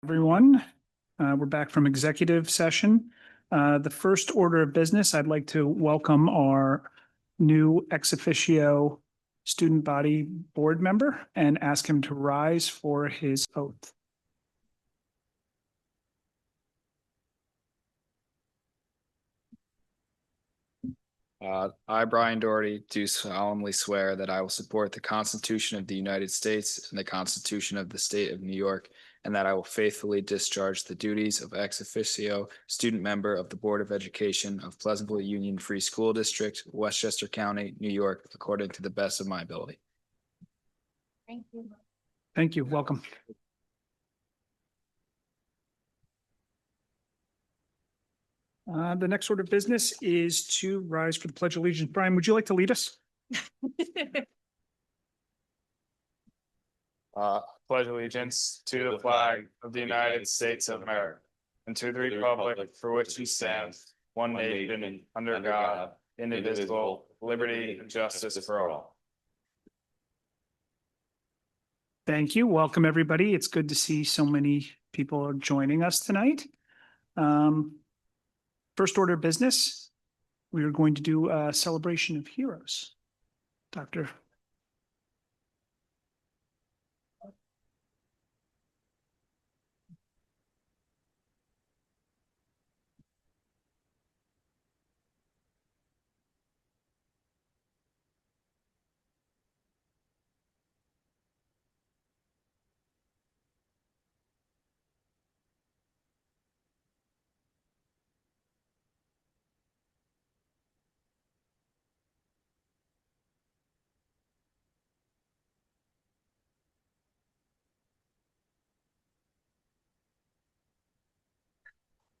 Everyone. We're back from executive session. The first order of business, I'd like to welcome our new ex officio student body board member and ask him to rise for his oath. I, Brian Doherty, do solemnly swear that I will support the Constitution of the United States and the Constitution of the State of New York, and that I will faithfully discharge the duties of ex officio student member of the Board of Education of Pleasantville Union Free School District, Westchester County, New York, according to the best of my ability. Thank you. Thank you. Welcome. The next order of business is to rise for the Pledge of Allegiance. Brian, would you like to lead us? Pledge allegiance to the flag of the United States of America and to the republic for which he stands, one nation, under God, indivisible, liberty and justice for all. Thank you. Welcome, everybody. It's good to see so many people joining us tonight. First order of business, we are going to do a celebration of heroes. Dr.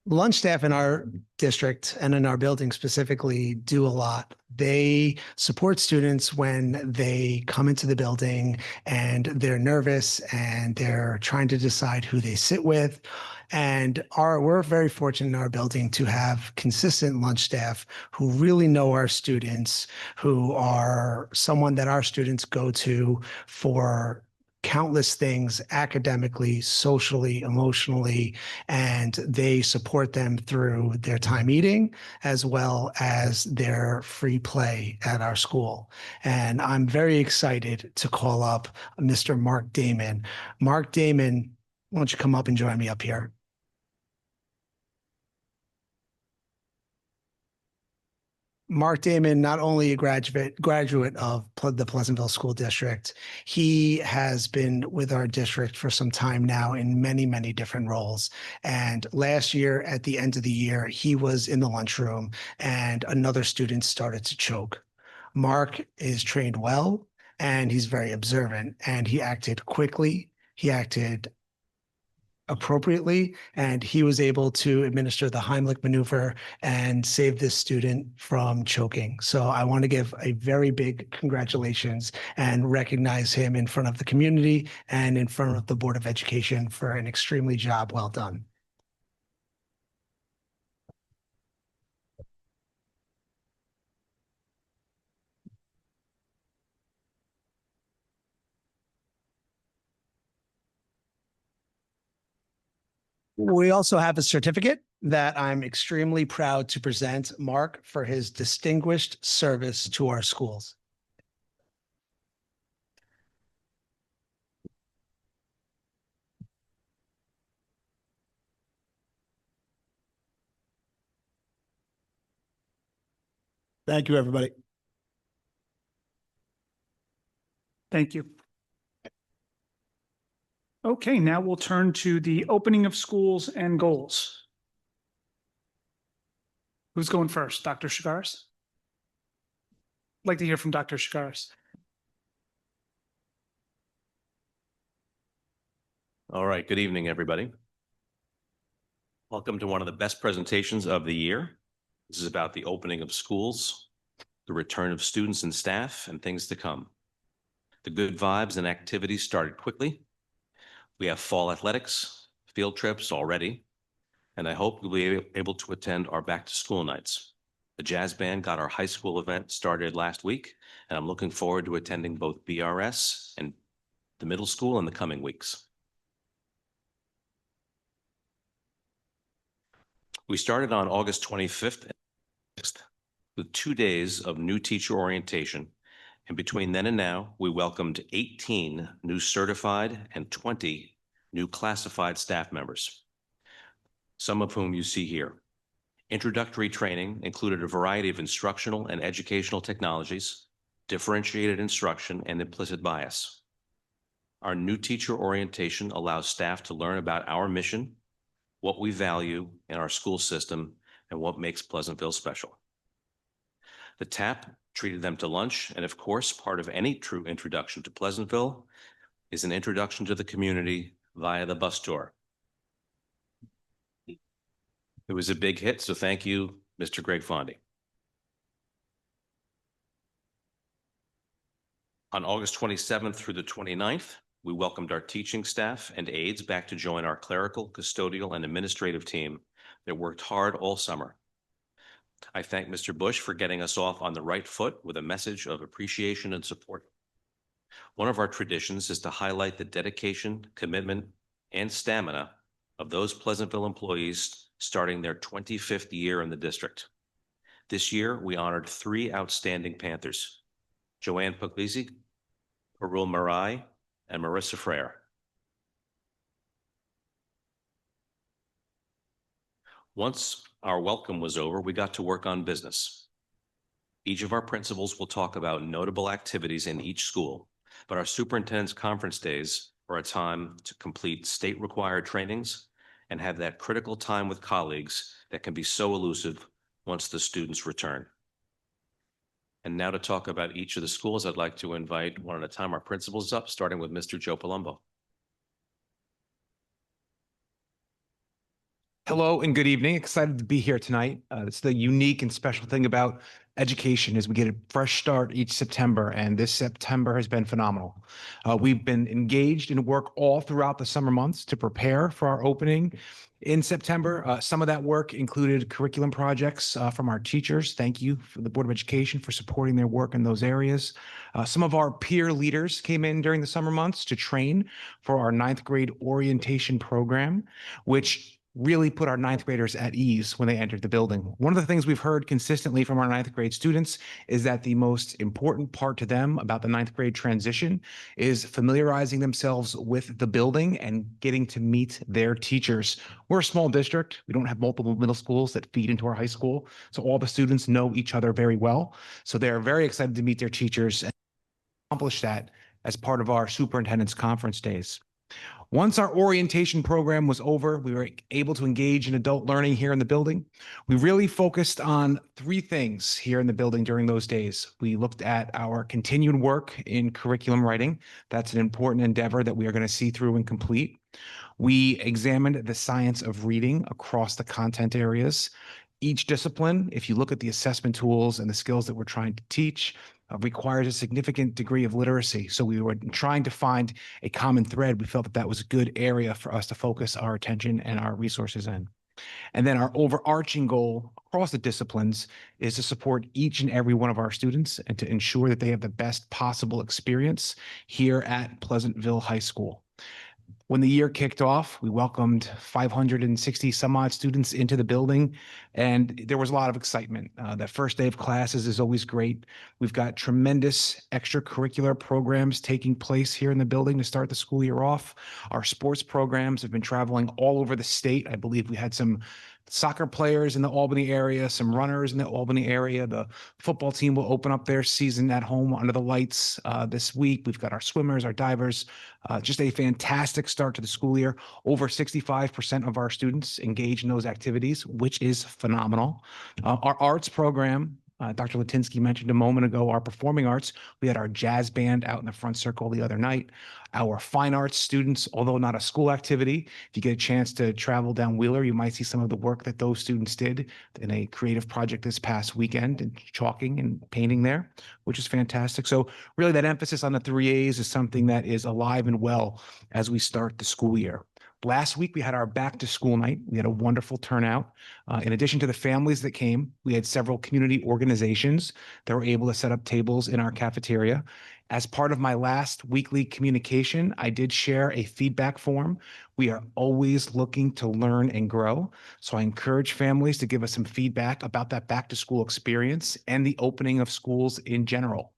Lunch staff in our district and in our building specifically do a lot. They support students when they come into the building and they're nervous and they're trying to decide who they sit with. And we're very fortunate in our building to have consistent lunch staff who really know our students, who are someone that our students go to for countless things academically, socially, emotionally, and they support them through their time eating as well as their free play at our school. And I'm very excited to call up Mr. Mark Damon. Mark Damon, why don't you come up and join me up here? Mark Damon, not only a graduate of the Pleasantville School District, he has been with our district for some time now in many, many different roles. And last year, at the end of the year, he was in the lunchroom and another student started to choke. Mark is trained well and he's very observant, and he acted quickly. He acted appropriately, and he was able to administer the Heimlich maneuver and save this student from choking. So I want to give a very big congratulations and recognize him in front of the community and in front of the Board of Education for an extremely job well done. We also have a certificate that I'm extremely proud to present Mark for his distinguished service to our schools. Thank you, everybody. Thank you. Okay, now we'll turn to the opening of schools and goals. Who's going first? Dr. Shigaris? I'd like to hear from Dr. Shigaris. All right, good evening, everybody. Welcome to one of the best presentations of the year. This is about the opening of schools, the return of students and staff, and things to come. The good vibes and activities started quickly. We have fall athletics, field trips already, and I hope we'll be able to attend our back to school nights. The jazz band got our high school event started last week, and I'm looking forward to attending both BRS and the middle school in the coming weeks. We started on August 25th and 6th with 2 days of new teacher orientation. And between then and now, we welcomed 18 new certified and 20 new classified staff members, some of whom you see here. Introductory training included a variety of instructional and educational technologies, differentiated instruction, and implicit bias. Our new teacher orientation allows staff to learn about our mission, what we value in our school system, and what makes Pleasantville special. The TAP treated them to lunch, and of course, part of any true introduction to Pleasantville is an introduction to the community via the bus tour. It was a big hit, so thank you, Mr. Greg Fondy. On August 27th through the 29th, we welcomed our teaching staff and aides back to join our clerical, custodial, and administrative team that worked hard all summer. I thank Mr. Bush for getting us off on the right foot with a message of appreciation and support. One of our traditions is to highlight the dedication, commitment, and stamina of those Pleasantville employees starting their 25th year in the district. This year, we honored 3 outstanding Panthers, Joanne Puglisi, Parul Marai, and Marissa Frere. Once our welcome was over, we got to work on business. Each of our principals will talk about notable activities in each school, but our superintendent's conference days are a time to complete state-required trainings and have that critical time with colleagues that can be so elusive once the students return. And now to talk about each of the schools, I'd like to invite one at a time our principals up, starting with Mr. Joe Palumbo. Hello and good evening. Excited to be here tonight. It's the unique and special thing about education is we get a fresh start each September, and this September has been phenomenal. We've been engaged in work all throughout the summer months to prepare for our opening in September. Some of that work included curriculum projects from our teachers. Thank you for the Board of Education for supporting their work in those areas. Some of our peer leaders came in during the summer months to train for our 9th grade orientation program, which really put our 9th graders at ease when they entered the building. One of the things we've heard consistently from our 9th grade students is that the most important part to them about the 9th grade transition is familiarizing themselves with the building and getting to meet their teachers. We're a small district. We don't have multiple middle schools that feed into our high school, so all the students know each other very well. So they're very excited to meet their teachers and accomplish that as part of our superintendent's conference days. Once our orientation program was over, we were able to engage in adult learning here in the building. We really focused on 3 things here in the building during those days. We looked at our continued work in curriculum writing. That's an important endeavor that we are going to see through and complete. We examined the science of reading across the content areas. Each discipline, if you look at the assessment tools and the skills that we're trying to teach, requires a significant degree of literacy. So we were trying to find a common thread. We felt that that was a good area for us to focus our attention and our resources in. And then our overarching goal across the disciplines is to support each and every one of our students and to ensure that they have the best possible experience here at Pleasantville High School. When the year kicked off, we welcomed 560 some odd students into the building, and there was a lot of excitement. That first day of classes is always great. We've got tremendous extracurricular programs taking place here in the building to start the school year off. Our sports programs have been traveling all over the state. I believe we had some soccer players in the Albany area, some runners in the Albany area. The football team will open up their season at home under the lights this week. We've got our swimmers, our divers, just a fantastic start to the school year. Over 65% of our students engage in those activities, which is phenomenal. Our arts program, Dr. Latinsky mentioned a moment ago, our performing arts. We had our jazz band out in the front circle the other night. Our fine arts students, although not a school activity, if you get a chance to travel down Wheeler, you might see some of the work that those students did in a creative project this past weekend and chalking and painting there, which is fantastic. So really that emphasis on the 3 A's is something that is alive and well as we start the school year. Last week, we had our back to school night. We had a wonderful turnout. In addition to the families that came, we had several community organizations that were able to set up tables in our cafeteria. As part of my last weekly communication, I did share a feedback form. We are always looking to learn and grow. So I encourage families to give us some feedback about that back to school experience and the opening of schools in general.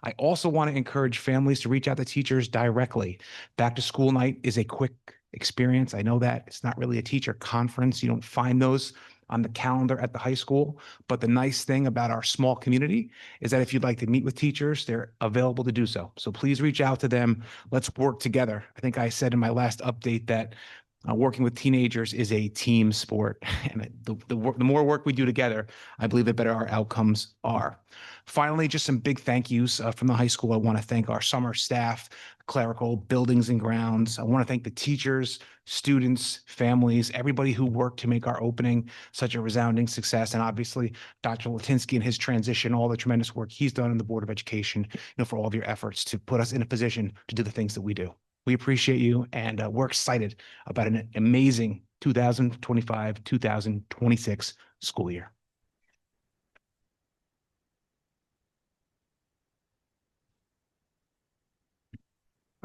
I also want to encourage families to reach out to teachers directly. Back to school night is a quick experience. I know that it's not really a teacher conference. You don't find those on the calendar at the high school. But the nice thing about our small community is that if you'd like to meet with teachers, they're available to do so. So please reach out to them. Let's work together. I think I said in my last update that working with teenagers is a team sport. And the more work we do together, I believe the better our outcomes are. Finally, just some big thank yous from the high school. I want to thank our summer staff, clerical, buildings and grounds. I want to thank the teachers, students, families, everybody who worked to make our opening such a resounding success. And obviously, Dr. Latinsky and his transition, all the tremendous work he's done in the Board of Education, for all of your efforts to put us in a position to do the things that we do. We appreciate you, and we're excited about an amazing 2025-2026 school year.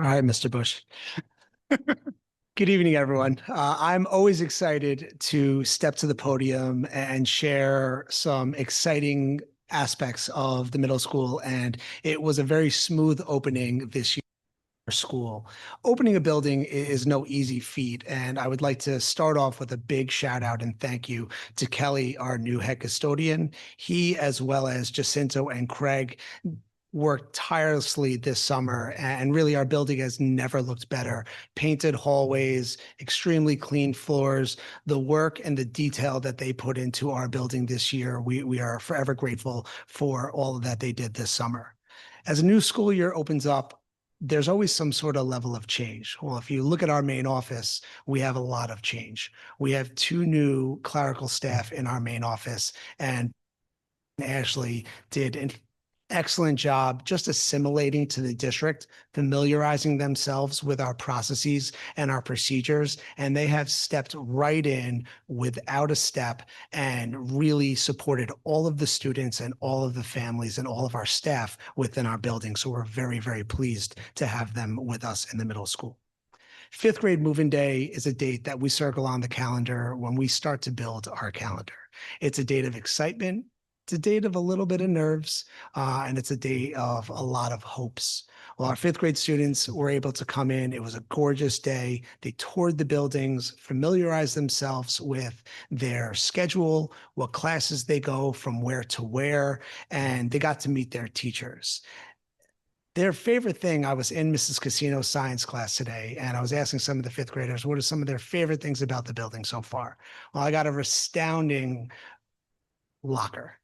All right, Mr. Bush. Good evening, everyone. I'm always excited to step to the podium and share some exciting aspects of the middle school. And it was a very smooth opening this year. School. Opening a building is no easy feat, and I would like to start off with a big shout out and thank you to Kelly, our new head custodian. He, as well as Jacinto and Craig, worked tirelessly this summer, and really our building has never looked better. Painted hallways, extremely clean floors, the work and the detail that they put into our building this year, we are forever grateful for all that they did this summer. As a new school year opens up, there's always some sort of level of change. Well, if you look at our main office, we have a lot of change. We have 2 new clerical staff in our main office, and Ashley did an excellent job just assimilating to the district, familiarizing themselves with our processes and our procedures. And they have stepped right in without a step and really supported all of the students and all of the families and all of our staff within our building. So we're very, very pleased to have them with us in the middle school. 5th grade move-in day is a date that we circle on the calendar when we start to build our calendar. It's a date of excitement. It's a date of a little bit of nerves, and it's a day of a lot of hopes. Well, our 5th grade students were able to come in. It was a gorgeous day. They toured the buildings, familiarized themselves with their schedule, what classes they go from where to where, and they got to meet their teachers. Their favorite thing, I was in Mrs. Casino's science class today, and I was asking some of the 5th graders, what are some of their favorite things about the building so far? Well, I got a astounding locker.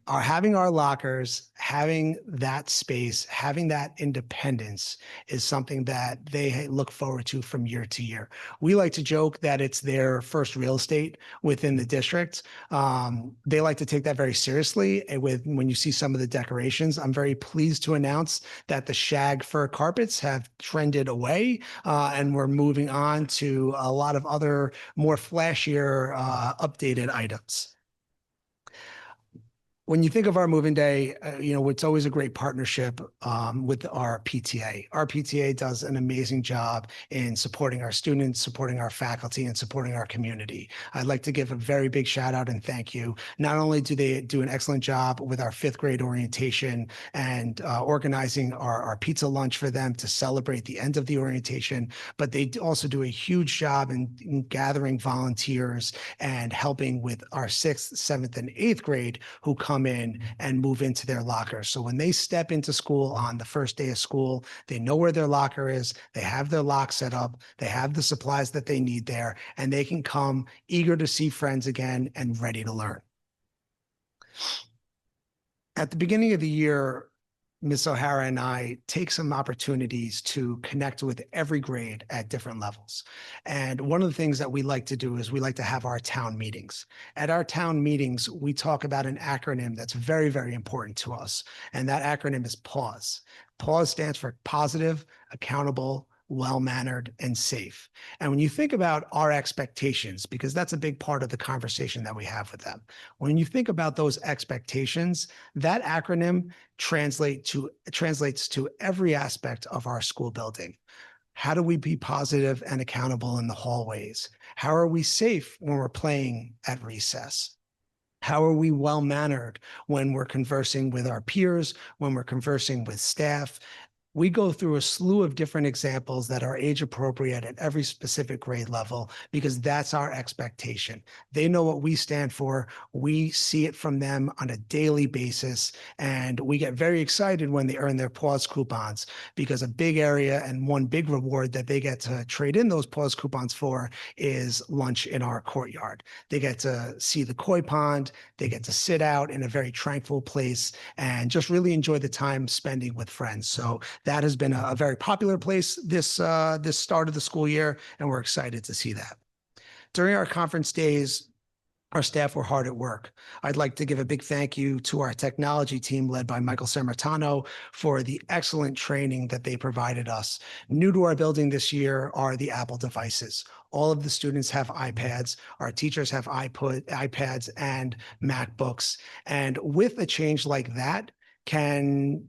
Having our lockers, having that space, having that independence is something that they look forward to from year to year. We like to joke that it's their first real estate within the district. They like to take that very seriously. And when you see some of the decorations, I'm very pleased to announce that the shag fur carpets have trended away, and we're moving on to a lot of other more flashier updated items. When you think of our moving day, it's always a great partnership with our PTA. Our PTA does an amazing job in supporting our students, supporting our faculty, and supporting our community. I'd like to give a very big shout out and thank you. Not only do they do an excellent job with our 5th grade orientation and organizing our pizza lunch for them to celebrate the end of the orientation, but they also do a huge job in gathering volunteers and helping with our 6th, 7th, and 8th grade who come in and move into their locker. So when they step into school on the first day of school, they know where their locker is, they have their lock set up, they have the supplies that they need there, and they can come eager to see friends again and ready to learn. At the beginning of the year, Ms. O'Hara and I take some opportunities to connect with every grade at different levels. And one of the things that we like to do is we like to have our town meetings. At our town meetings, we talk about an acronym that's very, very important to us. And that acronym is PAUSE. PAUSE stands for Positive, Accountable, well-mannered, and safe. And when you think about our expectations, because that's a big part of the conversation that we have with them, when you think about those expectations, that acronym translates to every aspect of our school building. How do we be positive and accountable in the hallways? How are we safe when we're playing at recess? How are we well-mannered when we're conversing with our peers, when we're conversing with staff? We go through a slew of different examples that are age appropriate at every specific grade level because that's our expectation. They know what we stand for. We see it from them on a daily basis, and we get very excited when they earn their pause coupons because a big area and one big reward that they get to trade in those pause coupons for is lunch in our courtyard. They get to see the koi pond. They get to sit out in a very tranquil place and just really enjoy the time spending with friends. So that has been a very popular place this start of the school year, and we're excited to see that. During our conference days, our staff were hard at work. I'd like to give a big thank you to our technology team led by Michael Sammartano for the excellent training that they provided us. New to our building this year are the Apple devices. All of the students have iPads. Our teachers have iPads and MacBooks. And with a change like that can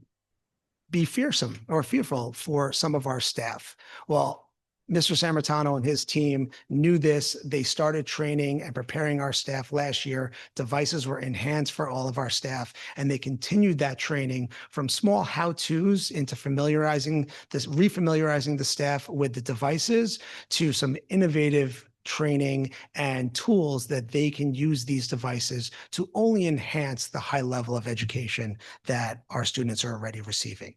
be fearsome or fearful for some of our staff. Well, Mr. Sammartano and his team knew this. They started training and preparing our staff last year. Devices were in hands for all of our staff, and they continued that training from small how-tos into refamiliarizing the staff with the devices to some innovative training and tools that they can use these devices to only enhance the high level of education that our students are already receiving.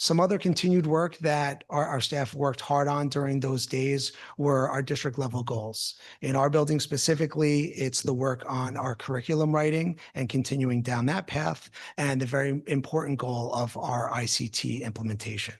Some other continued work that our staff worked hard on during those days were our district level goals. In our building specifically, it's the work on our curriculum writing and continuing down that path, and the very important goal of our ICT implementation.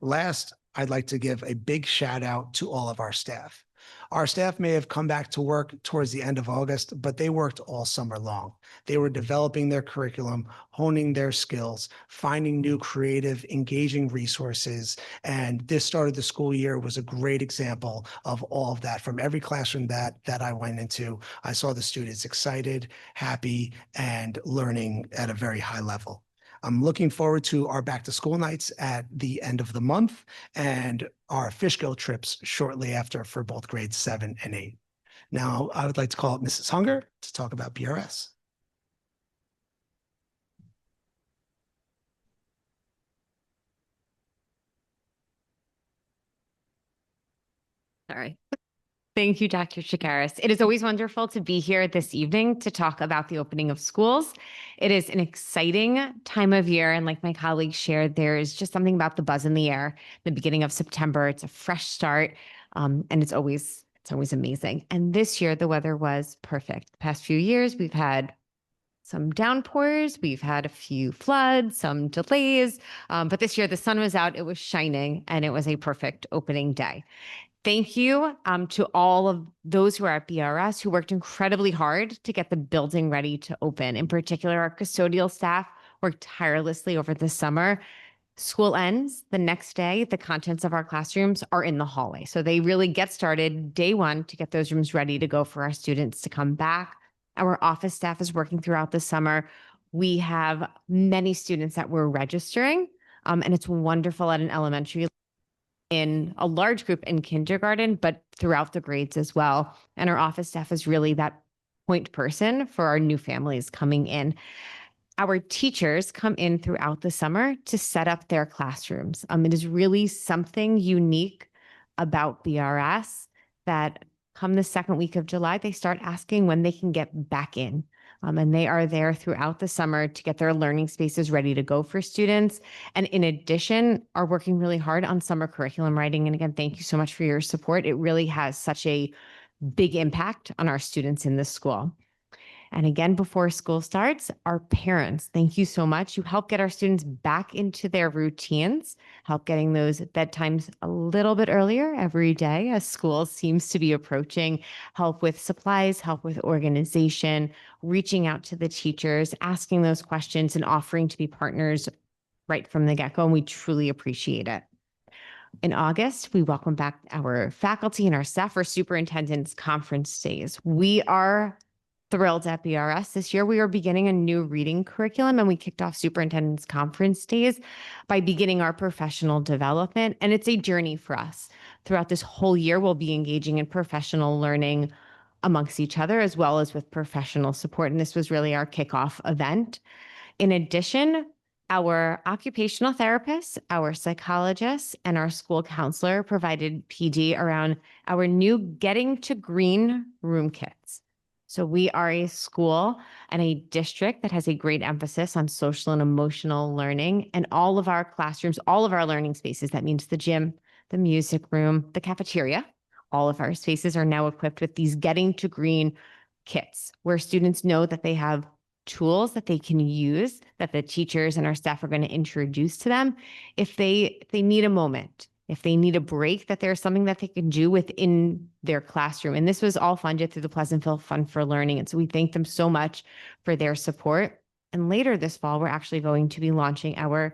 Last, I'd like to give a big shout out to all of our staff. Our staff may have come back to work towards the end of August, but they worked all summer long. They were developing their curriculum, honing their skills, finding new creative, engaging resources. And this start of the school year was a great example of all of that. From every classroom that I went into, I saw the students excited, happy, and learning at a very high level. I'm looking forward to our back to school nights at the end of the month and our Fishkill trips shortly after for both grades 7 and 8. Now, I would like to call up Mrs. Hunger to talk about BRS. Sorry. Thank you, Dr. Chikaris. It is always wonderful to be here this evening to talk about the opening of schools. It is an exciting time of year, and like my colleagues shared, there is just something about the buzz in the air. The beginning of September, it's a fresh start, and it's always amazing. And this year, the weather was perfect. The past few years, we've had some downpours, we've had a few floods, some delays, but this year the sun was out, it was shining, and it was a perfect opening day. Thank you to all of those who are at BRS who worked incredibly hard to get the building ready to open. In particular, our custodial staff worked tirelessly over the summer. School ends the next day. The contents of our classrooms are in the hallway. So they really get started day one to get those rooms ready to go for our students to come back. Our office staff is working throughout the summer. We have many students that we're registering, and it's wonderful at an elementary in a large group in kindergarten, but throughout the grades as well. And our office staff is really that point person for our new families coming in. Our teachers come in throughout the summer to set up their classrooms. It is really something unique about BRS that come the second week of July, they start asking when they can get back in. And they are there throughout the summer to get their learning spaces ready to go for students. And in addition, are working really hard on summer curriculum writing. And again, thank you so much for your support. It really has such a big impact on our students in this school. And again, before school starts, our parents, thank you so much. You help get our students back into their routines, help getting those bedtimes a little bit earlier every day as school seems to be approaching, help with supplies, help with organization, reaching out to the teachers, asking those questions and offering to be partners right from the get-go. And we truly appreciate it. In August, we welcome back our faculty and our staff for superintendent's conference days. We are thrilled at BRS. This year, we are beginning a new reading curriculum, and we kicked off superintendent's conference days by beginning our professional development. And it's a journey for us. Throughout this whole year, we'll be engaging in professional learning amongst each other, as well as with professional support. And this was really our kickoff event. In addition, our occupational therapists, our psychologists, and our school counselor provided PD around our new Getting to Green room kits. So we are a school and a district that has a great emphasis on social and emotional learning, and all of our classrooms, all of our learning spaces, that means the gym, the music room, the cafeteria, all of our spaces are now equipped with these Getting to Green kits, where students know that they have tools that they can use, that the teachers and our staff are going to introduce to them if they need a moment, if they need a break, that there's something that they can do within their classroom. And this was all funded through the Pleasantville Fund for Learning. And so we thank them so much for their support. And later this fall, we're actually going to be launching our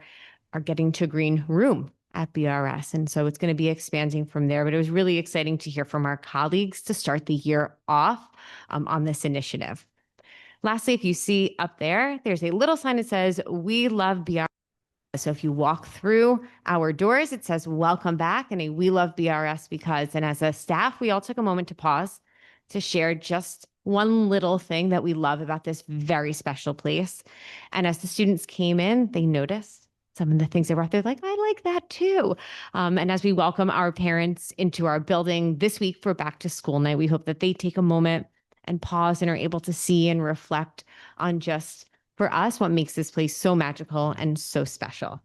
Getting to Green room at BRS. And so it's going to be expanding from there. But it was really exciting to hear from our colleagues to start the year off on this initiative. Lastly, if you see up there, there's a little sign that says, "We love BRS." So if you walk through our doors, it says, "Welcome back," and a "We love BRS because." And as a staff, we all took a moment to pause to share just one little thing that we love about this very special place. And as the students came in, they noticed some of the things they brought. They're like, "I like that too." And as we welcome our parents into our building this week for back to school night, we hope that they take a moment and pause and are able to see and reflect on just, for us, what makes this place so magical and so special.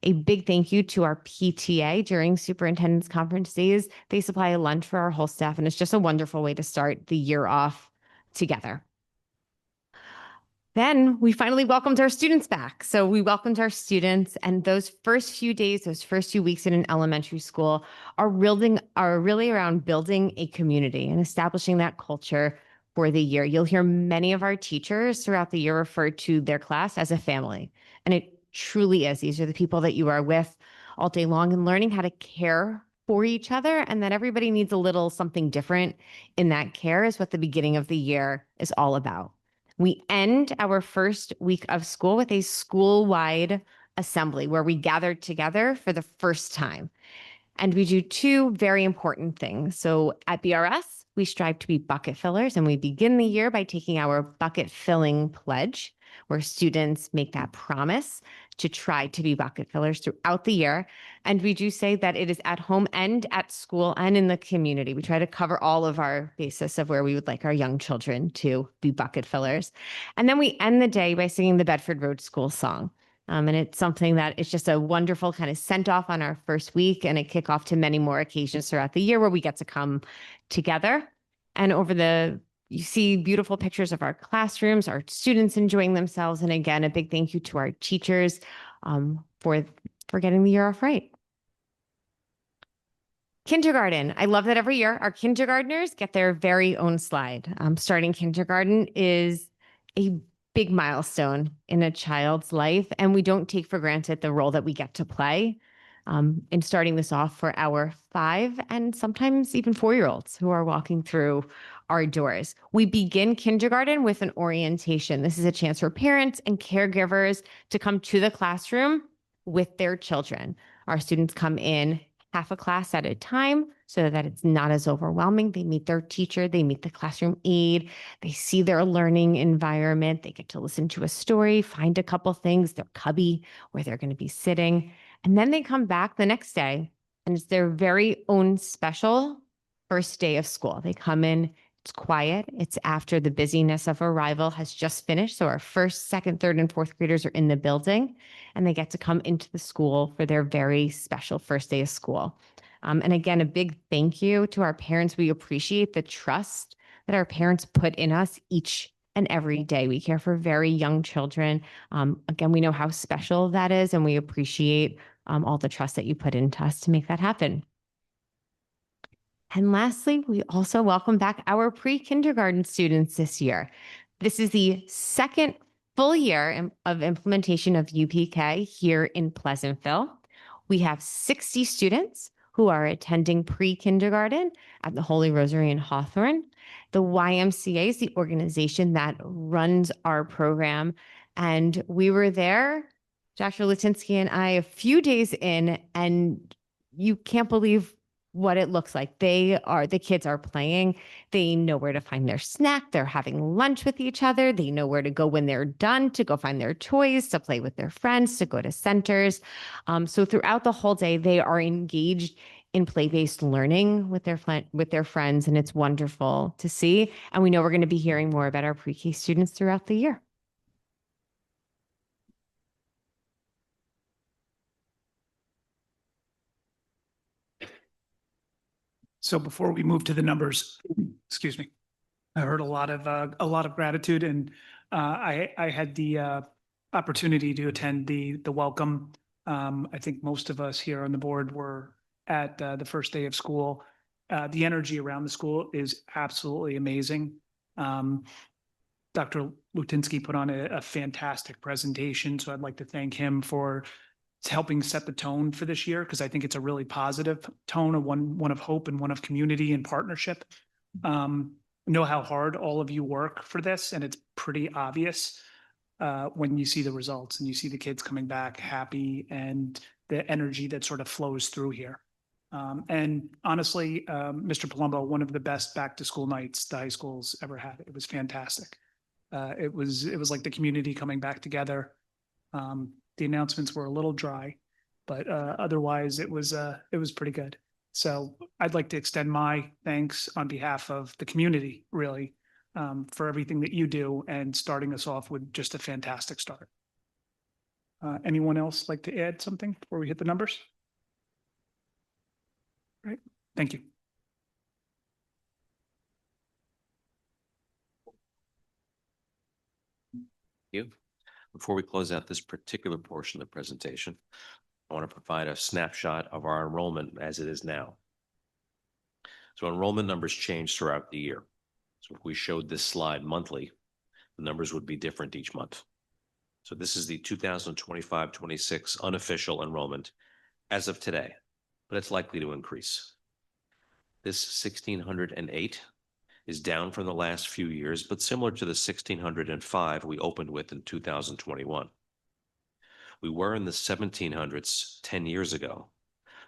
A big thank you to our PTA during superintendent's conference days. They supply a lunch for our whole staff, and it's just a wonderful way to start the year off together. Then we finally welcomed our students back. So we welcomed our students, and those first few days, those first few weeks in an elementary school are really around building a community and establishing that culture for the year. You'll hear many of our teachers throughout the year refer to their class as a family, and it truly is. These are the people that you are with all day long, and learning how to care for each other, and that everybody needs a little something different in that care is what the beginning of the year is all about. We end our first week of school with a school-wide assembly where we gather together for the first time. And we do two very important things. So at BRS, we strive to be bucket fillers, and we begin the year by taking our bucket filling pledge, where students make that promise to try to be bucket fillers throughout the year. And we do say that it is at home and at school and in the community. We try to cover all of our basis of where we would like our young children to be bucket fillers. And then we end the day by singing the Bedford Road School song. And it's something that is just a wonderful kind of sent off on our first week and a kickoff to many more occasions throughout the year where we get to come together. And you see beautiful pictures of our classrooms, our students enjoying themselves. And again, a big thank you to our teachers for getting the year off right. Kindergarten. I love that every year our kindergartners get their very own slide. Starting kindergarten is a big milestone in a child's life, and we don't take for granted the role that we get to play in starting this off for our 5 and sometimes even 4-year-olds who are walking through our doors. We begin kindergarten with an orientation. This is a chance for parents and caregivers to come to the classroom with their children. Our students come in half a class at a time so that it's not as overwhelming. They meet their teacher, they meet the classroom aide, they see their learning environment, they get to listen to a story, find a couple things, their cubby where they're going to be sitting, and then they come back the next day and it's their very own special first day of school. They come in, it's quiet, it's after the busyness of arrival has just finished. So our first, second, third, and fourth graders are in the building, and they get to come into the school for their very special first day of school. And again, a big thank you to our parents. We appreciate the trust that our parents put in us each and every day. We care for very young children. Again, we know how special that is, and we appreciate all the trust that you put into us to make that happen. And lastly, we also welcome back our pre-kindergarten students this year. This is the second full year of implementation of UPK here in Pleasantville. We have 60 students who are attending pre-kindergarten at the Holy Rosary in Hawthorne. The YMCA is the organization that runs our program. And we were there, Dr. Lutinsky and I, a few days in, and you can't believe what it looks like. The kids are playing. They know where to find their snack. They're having lunch with each other. They know where to go when they're done to go find their toys, to play with their friends, to go to centers. So throughout the whole day, they are engaged in play-based learning with their friends, and it's wonderful to see. And we know we're going to be hearing more about our pre-K students throughout the year. So before we move to the numbers, excuse me, I heard a lot of gratitude, and I had the opportunity to attend the welcome. I think most of us here on the board were at the first day of school. The energy around the school is absolutely amazing. Dr. Lutinsky put on a fantastic presentation, so I'd like to thank him for helping set the tone for this year, because I think it's a really positive tone, one of hope and one of community and partnership. Know how hard all of you work for this, and it's pretty obvious when you see the results and you see the kids coming back happy and the energy that sort of flows through here. And honestly, Mr. Palumbo, one of the best back to school nights the high school's ever had. It was fantastic. It was like the community coming back together. The announcements were a little dry, but otherwise it was pretty good. So I'd like to extend my thanks on behalf of the community, really, for everything that you do and starting us off with just a fantastic start. Anyone else like to add something before we hit the numbers? Right. Thank you. Before we close out this particular portion of the presentation, I want to provide a snapshot of our enrollment as it is now. So enrollment numbers change throughout the year. So if we showed this slide monthly, the numbers would be different each month. So this is the 2025-26 unofficial enrollment as of today, but it's likely to increase. This 1,608 is down from the last few years, but similar to the 1,605 we opened with in 2021. We were in the 1700s 10 years ago,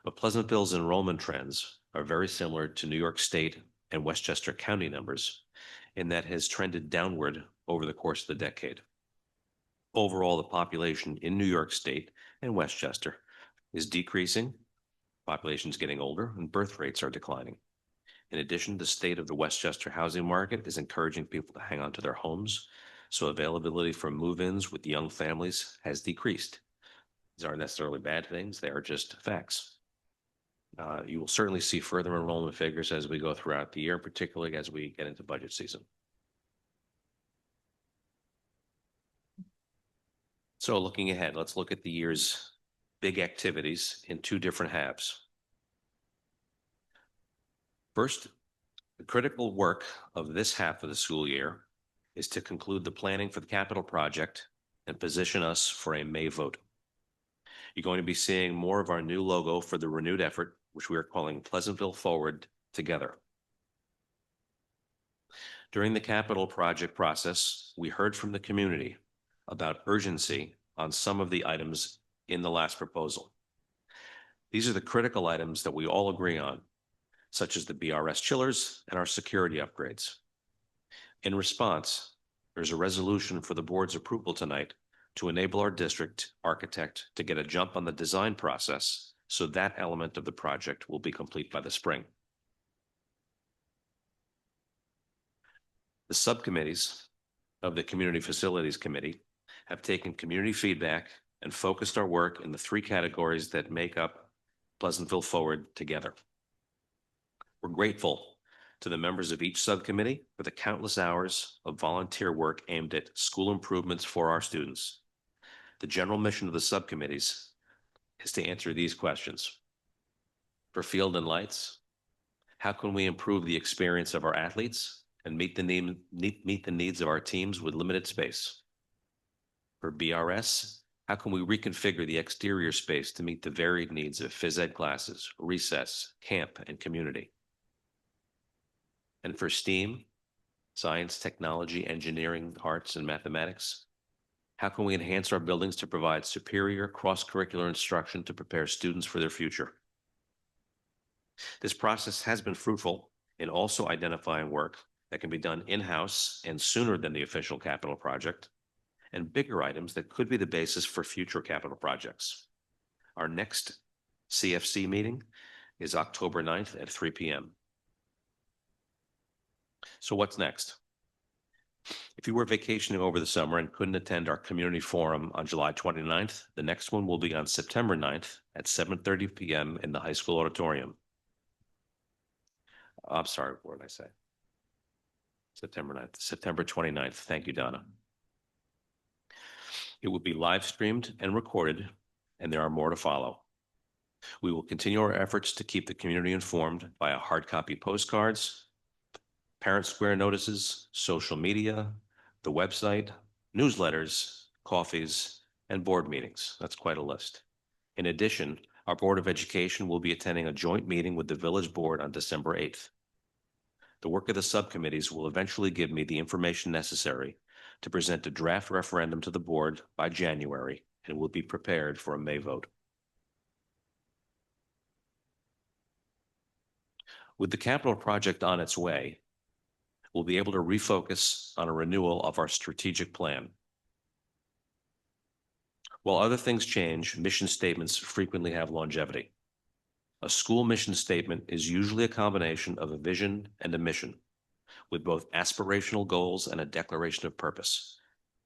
but Pleasantville's enrollment trends are very similar to New York State and Westchester County numbers, in that has trended downward over the course of the decade. Overall, the population in New York State and Westchester is decreasing, population is getting older, and birth rates are declining. In addition, the state of the Westchester housing market is encouraging people to hang on to their homes, so availability for move-ins with young families has decreased. These aren't necessarily bad things, they are just facts. You will certainly see further enrollment figures as we go throughout the year, particularly as we get into budget season. So looking ahead, let's look at the year's big activities in two different halves. First, the critical work of this half of the school year is to conclude the planning for the capital project and position us for a May vote. You're going to be seeing more of our new logo for the renewed effort, which we are calling Pleasantville Forward Together. During the capital project process, we heard from the community about urgency on some of the items in the last proposal. These are the critical items that we all agree on, such as the BRS chillers and our security upgrades. In response, there's a resolution for the board's approval tonight to enable our district architect to get a jump on the design process, so that element of the project will be complete by the spring. The subcommittees of the Community Facilities Committee have taken community feedback and focused our work in the three categories that make up Pleasantville Forward Together. We're grateful to the members of each subcommittee for the countless hours of volunteer work aimed at school improvements for our students. The general mission of the subcommittees is to answer these questions. For Field and Lights, how can we improve the experience of our athletes and meet the needs of our teams with limited space? For BRS, How can we reconfigure the exterior space to meet the varied needs of phys ed classes, recess, camp, and community? And for STEAM, science, technology, engineering, arts, and mathematics, how can we enhance our buildings to provide superior cross-curricular instruction to prepare students for their future? This process has been fruitful in also identifying work that can be done in-house and sooner than the official capital project, and bigger items that could be the basis for future capital projects. Our next CFC meeting is October 9th at 3 p.m. So what's next? If you were vacationing over the summer and couldn't attend our community forum on July 29th, the next one will be on September 9th at 7:30 p.m. in the high school auditorium. I'm sorry, what did I say? September 9th, September 29th. Thank you, Donna. It will be live streamed and recorded, and there are more to follow. We will continue our efforts to keep the community informed via hard copy postcards, parent square notices, social media, the website, newsletters, coffees, and board meetings. That's quite a list. In addition, our Board of Education will be attending a joint meeting with the Village Board on December 8th. The work of the subcommittees will eventually give me the information necessary to present a draft referendum to the board by January, and will be prepared for a May vote. With the capital project on its way, we'll be able to refocus on a renewal of our strategic plan. While other things change, mission statements frequently have longevity. A school mission statement is usually a combination of a vision and a mission, with both aspirational goals and a declaration of purpose.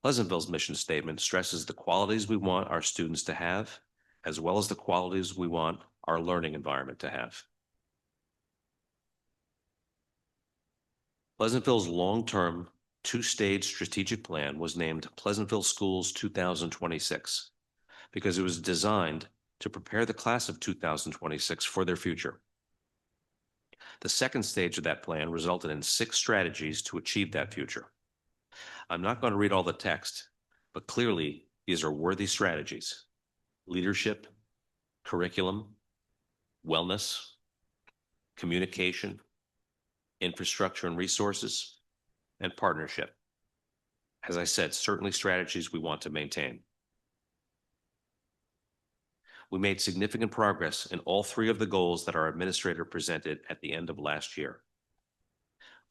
Pleasantville's mission statement stresses the qualities we want our students to have, as well as the qualities we want our learning environment to have. Pleasantville's long-term two-stage strategic plan was named Pleasantville Schools 2026 because it was designed to prepare the class of 2026 for their future. The second stage of that plan resulted in 6 strategies to achieve that future. I'm not going to read all the text, but clearly these are worthy strategies: leadership, curriculum, wellness, communication, infrastructure and resources, and partnership. As I said, certainly strategies we want to maintain. We made significant progress in all 3 of the goals that our administrator presented at the end of last year.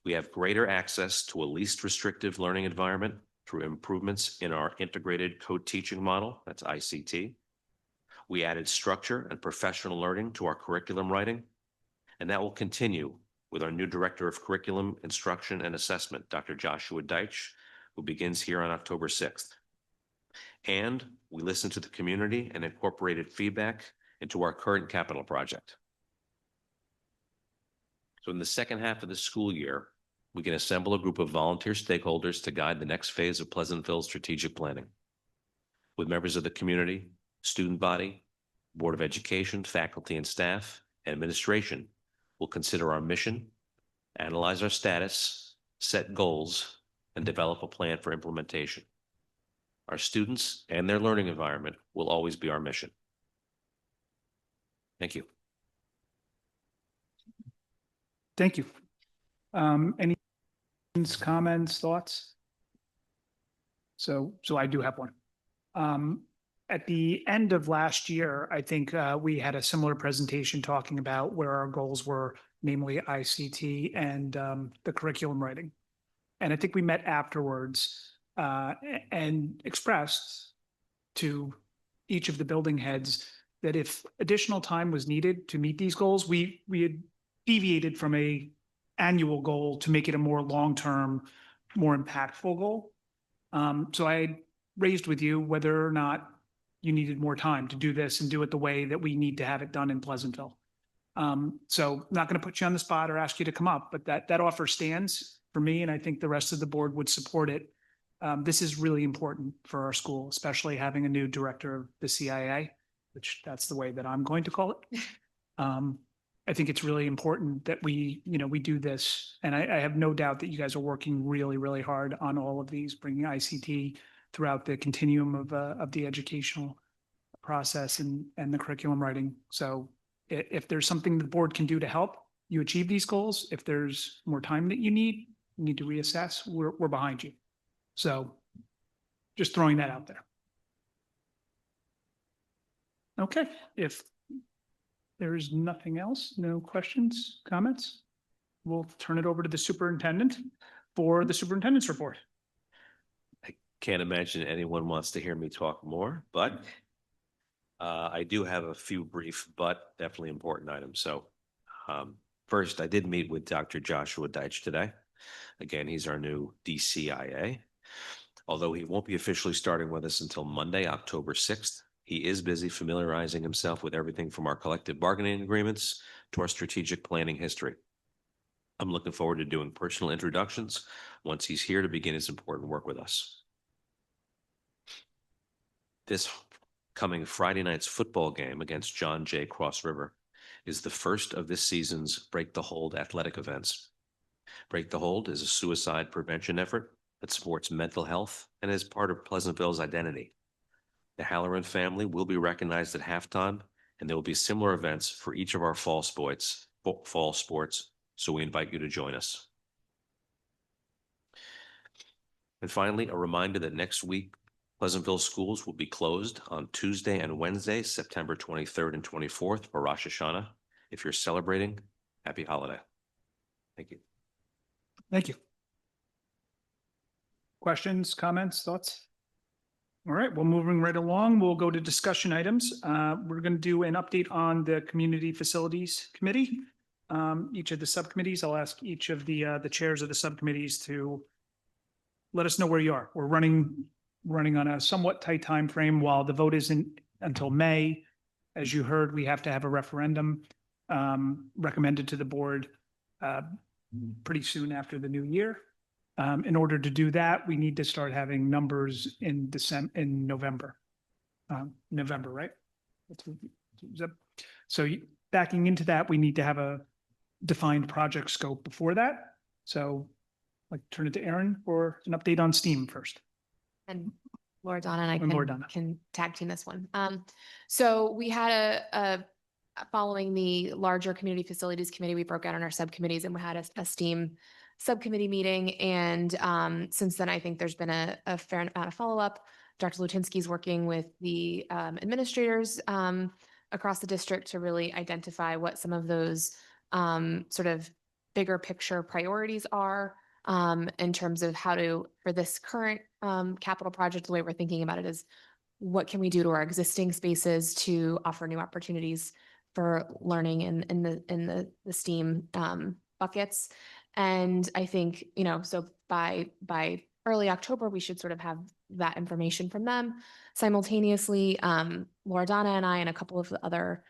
We have greater access to a least restrictive learning environment through improvements in our integrated co-teaching model, that's ICT. We added structure and professional learning to our curriculum writing, and that will continue with our new Director of Curriculum, Instruction, and Assessment, Dr. Joshua Deitch, who begins here on October 6th. And we listened to the community and incorporated feedback into our current capital project. So in the second half of the school year, we can assemble a group of volunteer stakeholders to guide the next phase of Pleasantville strategic planning. With members of the community, student body, Board of Education, faculty and staff, and administration, we'll consider our mission, analyze our status, set goals, and develop a plan for implementation. Our students and their learning environment will always be our mission. Thank you. Thank you. Any comments, thoughts? So I do have one. At the end of last year, I think we had a similar presentation talking about where our goals were, namely ICT and the curriculum writing. And I think we met afterwards and expressed to each of the building heads that if additional time was needed to meet these goals, we had deviated from an annual goal to make it a more long-term, more impactful goal. So I raised with you whether or not you needed more time to do this and do it the way that we need to have it done in Pleasantville. So I'm not going to put you on the spot or ask you to come up, but that offer stands for me, and I think the rest of the board would support it. This is really important for our school, especially having a new director of the CIA, which that's the way that I'm going to call it. I think it's really important that we do this. And I have no doubt that you guys are working really, really hard on all of these, bringing ICT throughout the continuum of the educational process and the curriculum writing. So if there's something the board can do to help you achieve these goals, if there's more time that you need to reassess, we're behind you. So just throwing that out there. Okay, if there is nothing else, no questions, comments, we'll turn it over to the superintendent for the superintendent's report. Can't imagine anyone wants to hear me talk more, but I do have a few brief but definitely important items. So first, I did meet with Dr. Joshua Deitch today. Again, he's our new DCIA. Although he won't be officially starting with us until Monday, October 6th, he is busy familiarizing himself with everything from our collective bargaining agreements to our strategic planning history. I'm looking forward to doing personal introductions once he's here to begin his important work with us. This coming Friday night's football game against John Jay Cross River is the first of this season's Break the Hold athletic events. Break the Hold is a suicide prevention effort that supports mental health and is part of Pleasantville's identity. The Halloran family will be recognized at halftime, and there will be similar events for each of our fall sports, so we invite you to join us. And finally, a reminder that next week, Pleasantville schools will be closed on Tuesday and Wednesday, September 23rd and 24th for Rosh Hashanah. If you're celebrating, happy holiday. Thank you. Thank you. Questions, comments, thoughts? All right, well, moving right along, we'll go to discussion items. We're going to do an update on the Community Facilities Committee. Each of the subcommittees, I'll ask each of the chairs of the subcommittees to let us know where you are. We're running on a somewhat tight time frame while the vote isn't until May. As you heard, we have to have a referendum recommended to the board pretty soon after the new year. In order to do that, we need to start having numbers in November. November, right? So backing into that, we need to have a defined project scope before that. So I'd like to turn it to Erin for an update on STEAM first. And Laura Donna and I And can tag team this one. So we had a following the larger community facilities committee, we broke out on our subcommittees and we had a STEAM subcommittee meeting. And since then, I think there's been a fair amount of follow-up. Dr. Lutinsky is working with the administrators across the district to really identify what some of those sort of bigger picture priorities are in terms of how to, for this current capital project, the way we're thinking about it is what can we do to our existing spaces to offer new opportunities for learning in the STEAM buckets. And I think, so by early October, we should sort of have that information from them. Simultaneously, Laura Donna and I and a couple of the other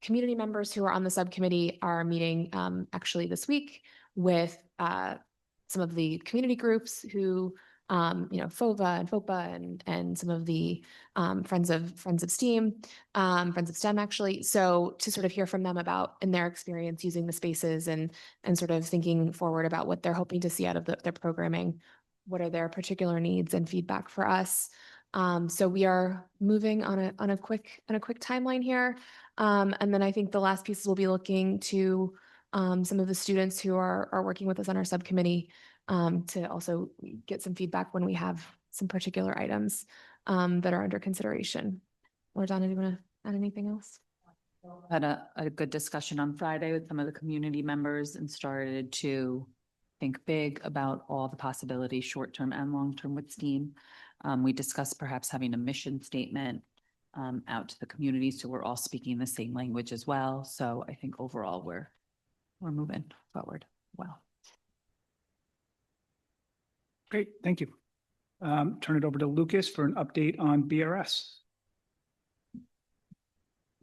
community members who are on the subcommittee are meeting actually this week with some of the community groups who, FOVA and FOPA and some of the Friends of STEAM, Friends of STEM actually. So to sort of hear from them about in their experience using the spaces and sort of thinking forward about what they're hoping to see out of their programming, what are their particular needs and feedback for us. So we are moving on a quick timeline here. And then I think the last pieces will be looking to some of the students who are working with us on our subcommittee to also get some feedback when we have some particular items that are under consideration. Lordana, do you want to add anything else? Had a good discussion on Friday with some of the community members and started to think big about all the possibilities, short-term and long-term with STEAM. We discussed perhaps having a mission statement out to the community, so we're all speaking the same language as well. So I think overall we're moving forward well. Great, thank you. Turn it over to Lucas for an update on BRS.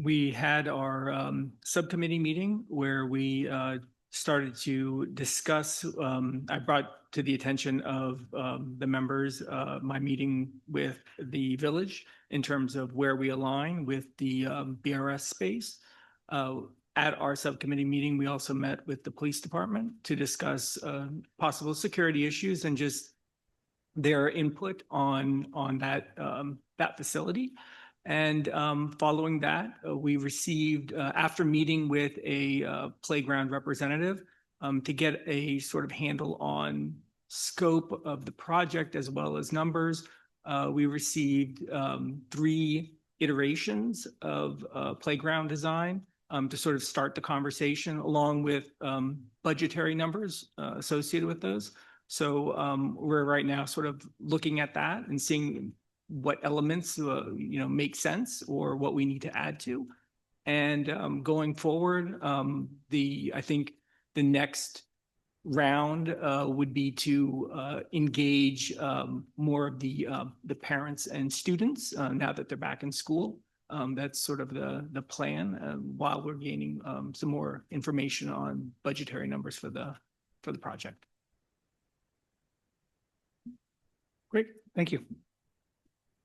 We had our subcommittee meeting where we started to discuss, I brought to the attention of the members my meeting with the village in terms of where we align with the BRS space. At our subcommittee meeting, we also met with the police department to discuss possible security issues and just their input on that facility. And following that, we received, after meeting with a playground representative to get a sort of handle on scope of the project as well as numbers, we received 3 iterations of playground design to sort of start the conversation, along with budgetary numbers associated with those. So we're right now sort of looking at that and seeing what elements make sense or what we need to add to. And going forward, I think the next round would be to engage more of the parents and students now that they're back in school. That's sort of the plan while we're gaining some more information on budgetary numbers for the project. Great, thank you.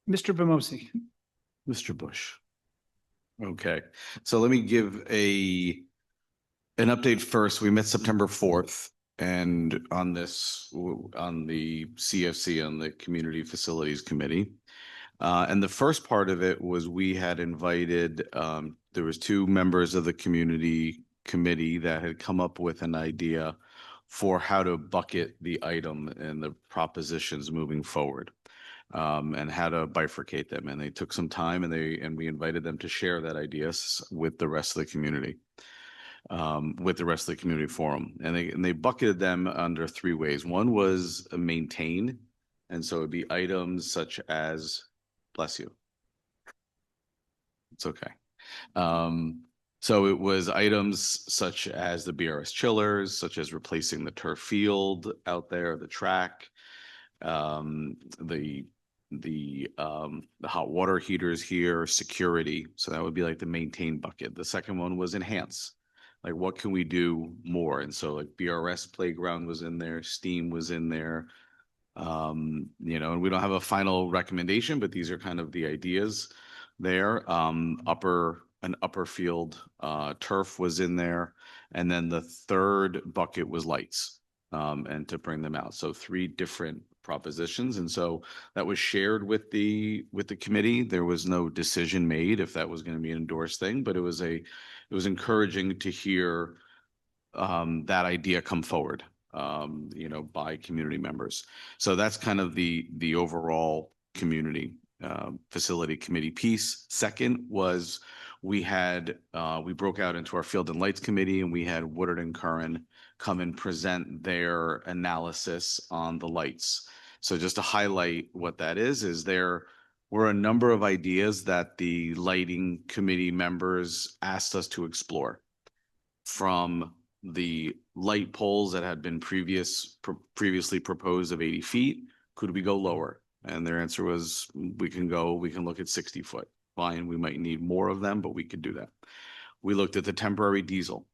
Mr. Vamosi. Mr. Bush. Okay, so let me give an update first. We met September 4th, and on the CFC, on the Community Facilities Committee. And the first part of it was we had invited, there was 2 members of the community committee that had come up with an idea for how to bucket the item and the propositions moving forward, and how to bifurcate them. And they took some time, and we invited them to share that idea with the rest of the community, with the rest of the community forum. And they bucketed them under 3 ways. One was maintain, and so it'd be items such as, bless you. It's okay. So it was items such as the BRS chillers, such as replacing the turf field out there, the track, the hot water heaters here, security. So that would be like the maintain bucket. The second one was enhance. Like, what can we do more? And so like BRS playground was in there, STEAM was in there. And we don't have a final recommendation, but these are kind of the ideas there. An upper field turf was in there. And then the third bucket was lights, and to bring them out. So 3 different propositions. And so that was shared with the committee. There was no decision made if that was going to be an endorsed thing, but it was encouraging to hear that idea come forward, by community members. So that's kind of the overall community facility committee piece. Second was we broke out into our Field and Lights Committee, and we had Woodard and Curran come and present their analysis on the lights. So just to highlight what that is there were a number of ideas that the lighting committee members asked us to explore, from the light poles that had been previously proposed of 80 feet. Could we go lower? And their answer was, we can look at 60 foot. Fine, we might need more of them, but we could do that. We looked at the temporary diesel.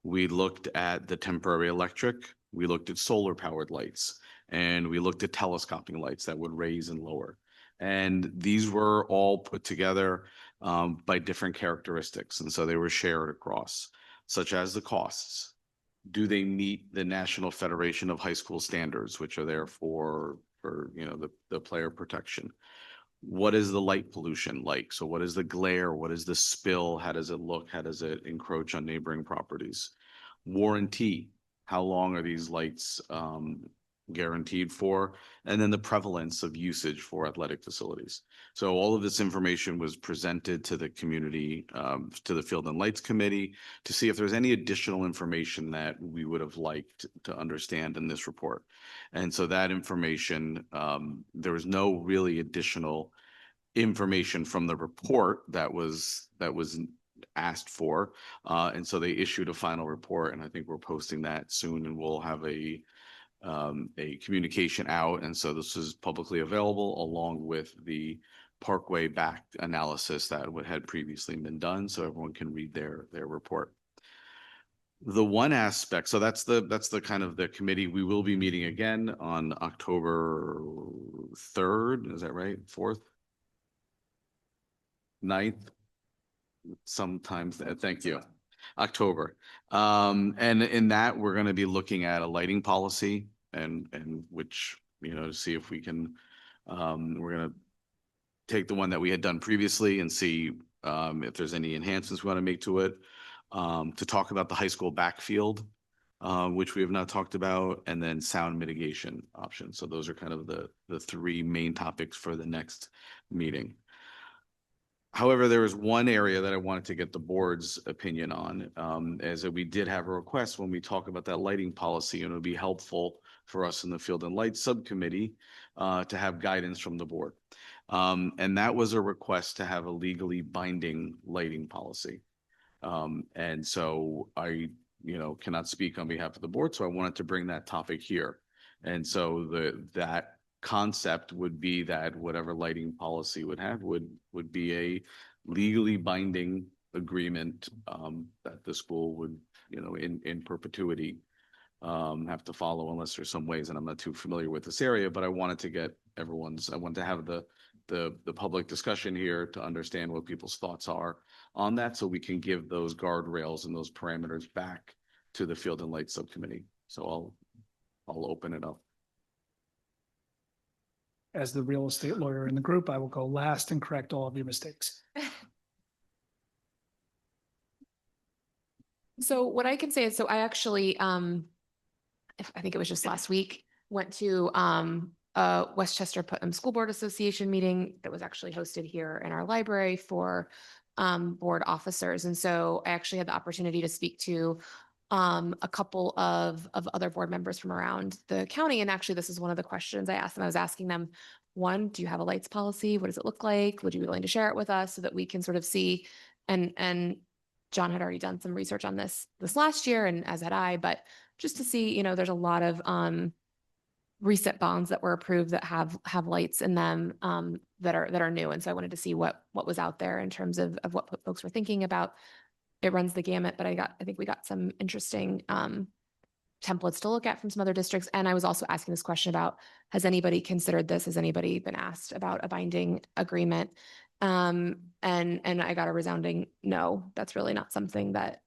We looked at the temporary electric. We looked at solar powered lights, and we looked at telescoping lights that would raise and lower. And these were all put together by different characteristics. And so they were shared across, such as the costs. Do they meet the National Federation of High School Standards, which are there for the player protection? What is the light pollution like? So what is the glare? What is the spill? How does it look? How does it encroach on neighboring properties? Warranty. How long are these lights guaranteed for? And then the prevalence of usage for athletic facilities. So all of this information was presented to the community, to the Field and Lights Committee, to see if there's any additional information that we would have liked to understand in this report. And so that information, there was no really additional information from the report that was asked for. And so they issued a final report, and I think we're posting that soon, and we'll have a communication out. And so this is publicly available, along with the Parkway back analysis that had previously been done, so everyone can read their report. The one aspect, so that's the kind of the committee. We will be meeting again on October 3rd. Is that right? 4th? 9th? Sometimes, thank you. October. And in that, we're going to be looking at a lighting policy, and which to see if we can, we're gonna take the one that we had done previously and see if there's any enhancements we want to make to it. To talk about the high school backfield, which we have not talked about, and then sound mitigation options. So those are kind of the three main topics for the next meeting. However, there was one area that I wanted to get the board's opinion on, as that we did have a request when we talk about that lighting policy, and it would be helpful for us in the Field and Light Subcommittee to have guidance from the board. And that was a request to have a legally binding lighting policy. And so I, cannot speak on behalf of the board, so I wanted to bring that topic here. And so that concept would be that whatever lighting policy would have would be a legally binding agreement that the school would, in perpetuity have to follow, unless there's some ways, and I'm not too familiar with this area, but I wanted to get I wanted to have the public discussion here to understand what people's thoughts are on that, so we can give those guardrails and those parameters back to the Field and Light Subcommittee. So I'll open it up. As the real estate lawyer in the group, I will go last and correct all of your mistakes. So what I can say is, so I actually, I think it was just last week, went to Westchester Putnam School Board Association meeting that was actually hosted here in our library for board officers. And so I actually had the opportunity to speak to a couple of other board members from around the county. And actually, this is one of the questions I asked them. I was asking them, one, do you have a lights policy? What does it look like? Would you be willing to share it with us so that we can sort of see, and John had already done some research on this last year, and as had I, but just to see, there's a lot of recent bonds that were approved that have lights in them that are new. And so I wanted to see what was out there in terms of what folks were thinking about. It runs the gamut, but I think we got some interesting templates to look at from some other districts. And I was also asking this question about, has anybody considered this? Has anybody been asked about a binding agreement? And I got a resounding no. That's really not something that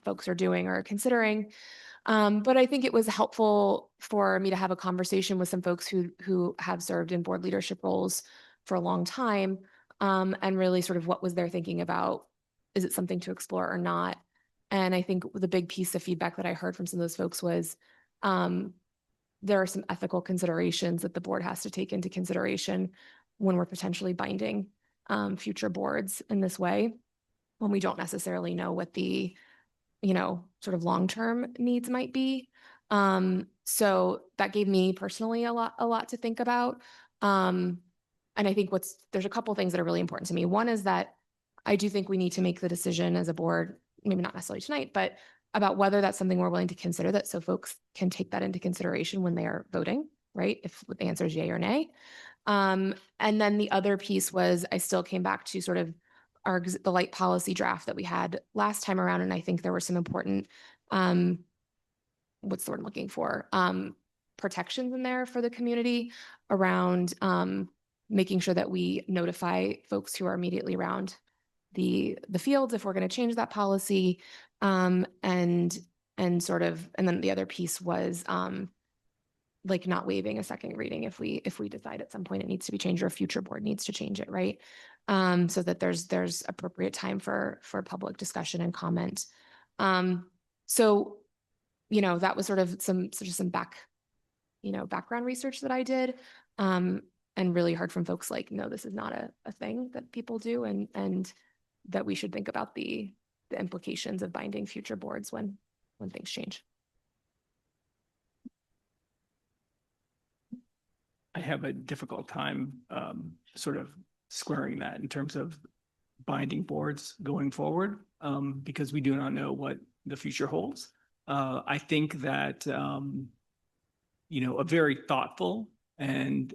folks are doing or considering. But I think it was helpful for me to have a conversation with some folks who have served in board leadership roles for a long time, and really sort of what was their thinking about, is it something to explore or not? And I think the big piece of feedback that I heard from some of those folks was there are some ethical considerations that the board has to take into consideration when we're potentially binding future boards in this way, when we don't necessarily know what the sort of long-term needs might be. So that gave me personally a lot to think about. And I think there's a couple of things that are really important to me. One is that I do think we need to make the decision as a board, maybe not necessarily tonight, but about whether that's something we're willing to consider, that so folks can take that into consideration when they are voting, right? If the answer is yay or nay. And then the other piece was, I still came back to sort of the light policy draft that we had last time around. And I think there were some important, what's the word I'm looking for? Protections in there for the community around making sure that we notify folks who are immediately around the fields if we're going to change that policy. And then the other piece was like not waiving a second reading if we decide at some point it needs to be changed, or a future board needs to change it, right? So that there's appropriate time for public discussion and comment. So that was sort of some background research that I did, and really heard from folks like, no, this is not a thing that people do, and that we should think about the implications of binding future boards when things change. I have a difficult time sort of squaring that in terms of binding boards going forward, because we do not know what the future holds. I think that, a very thoughtful and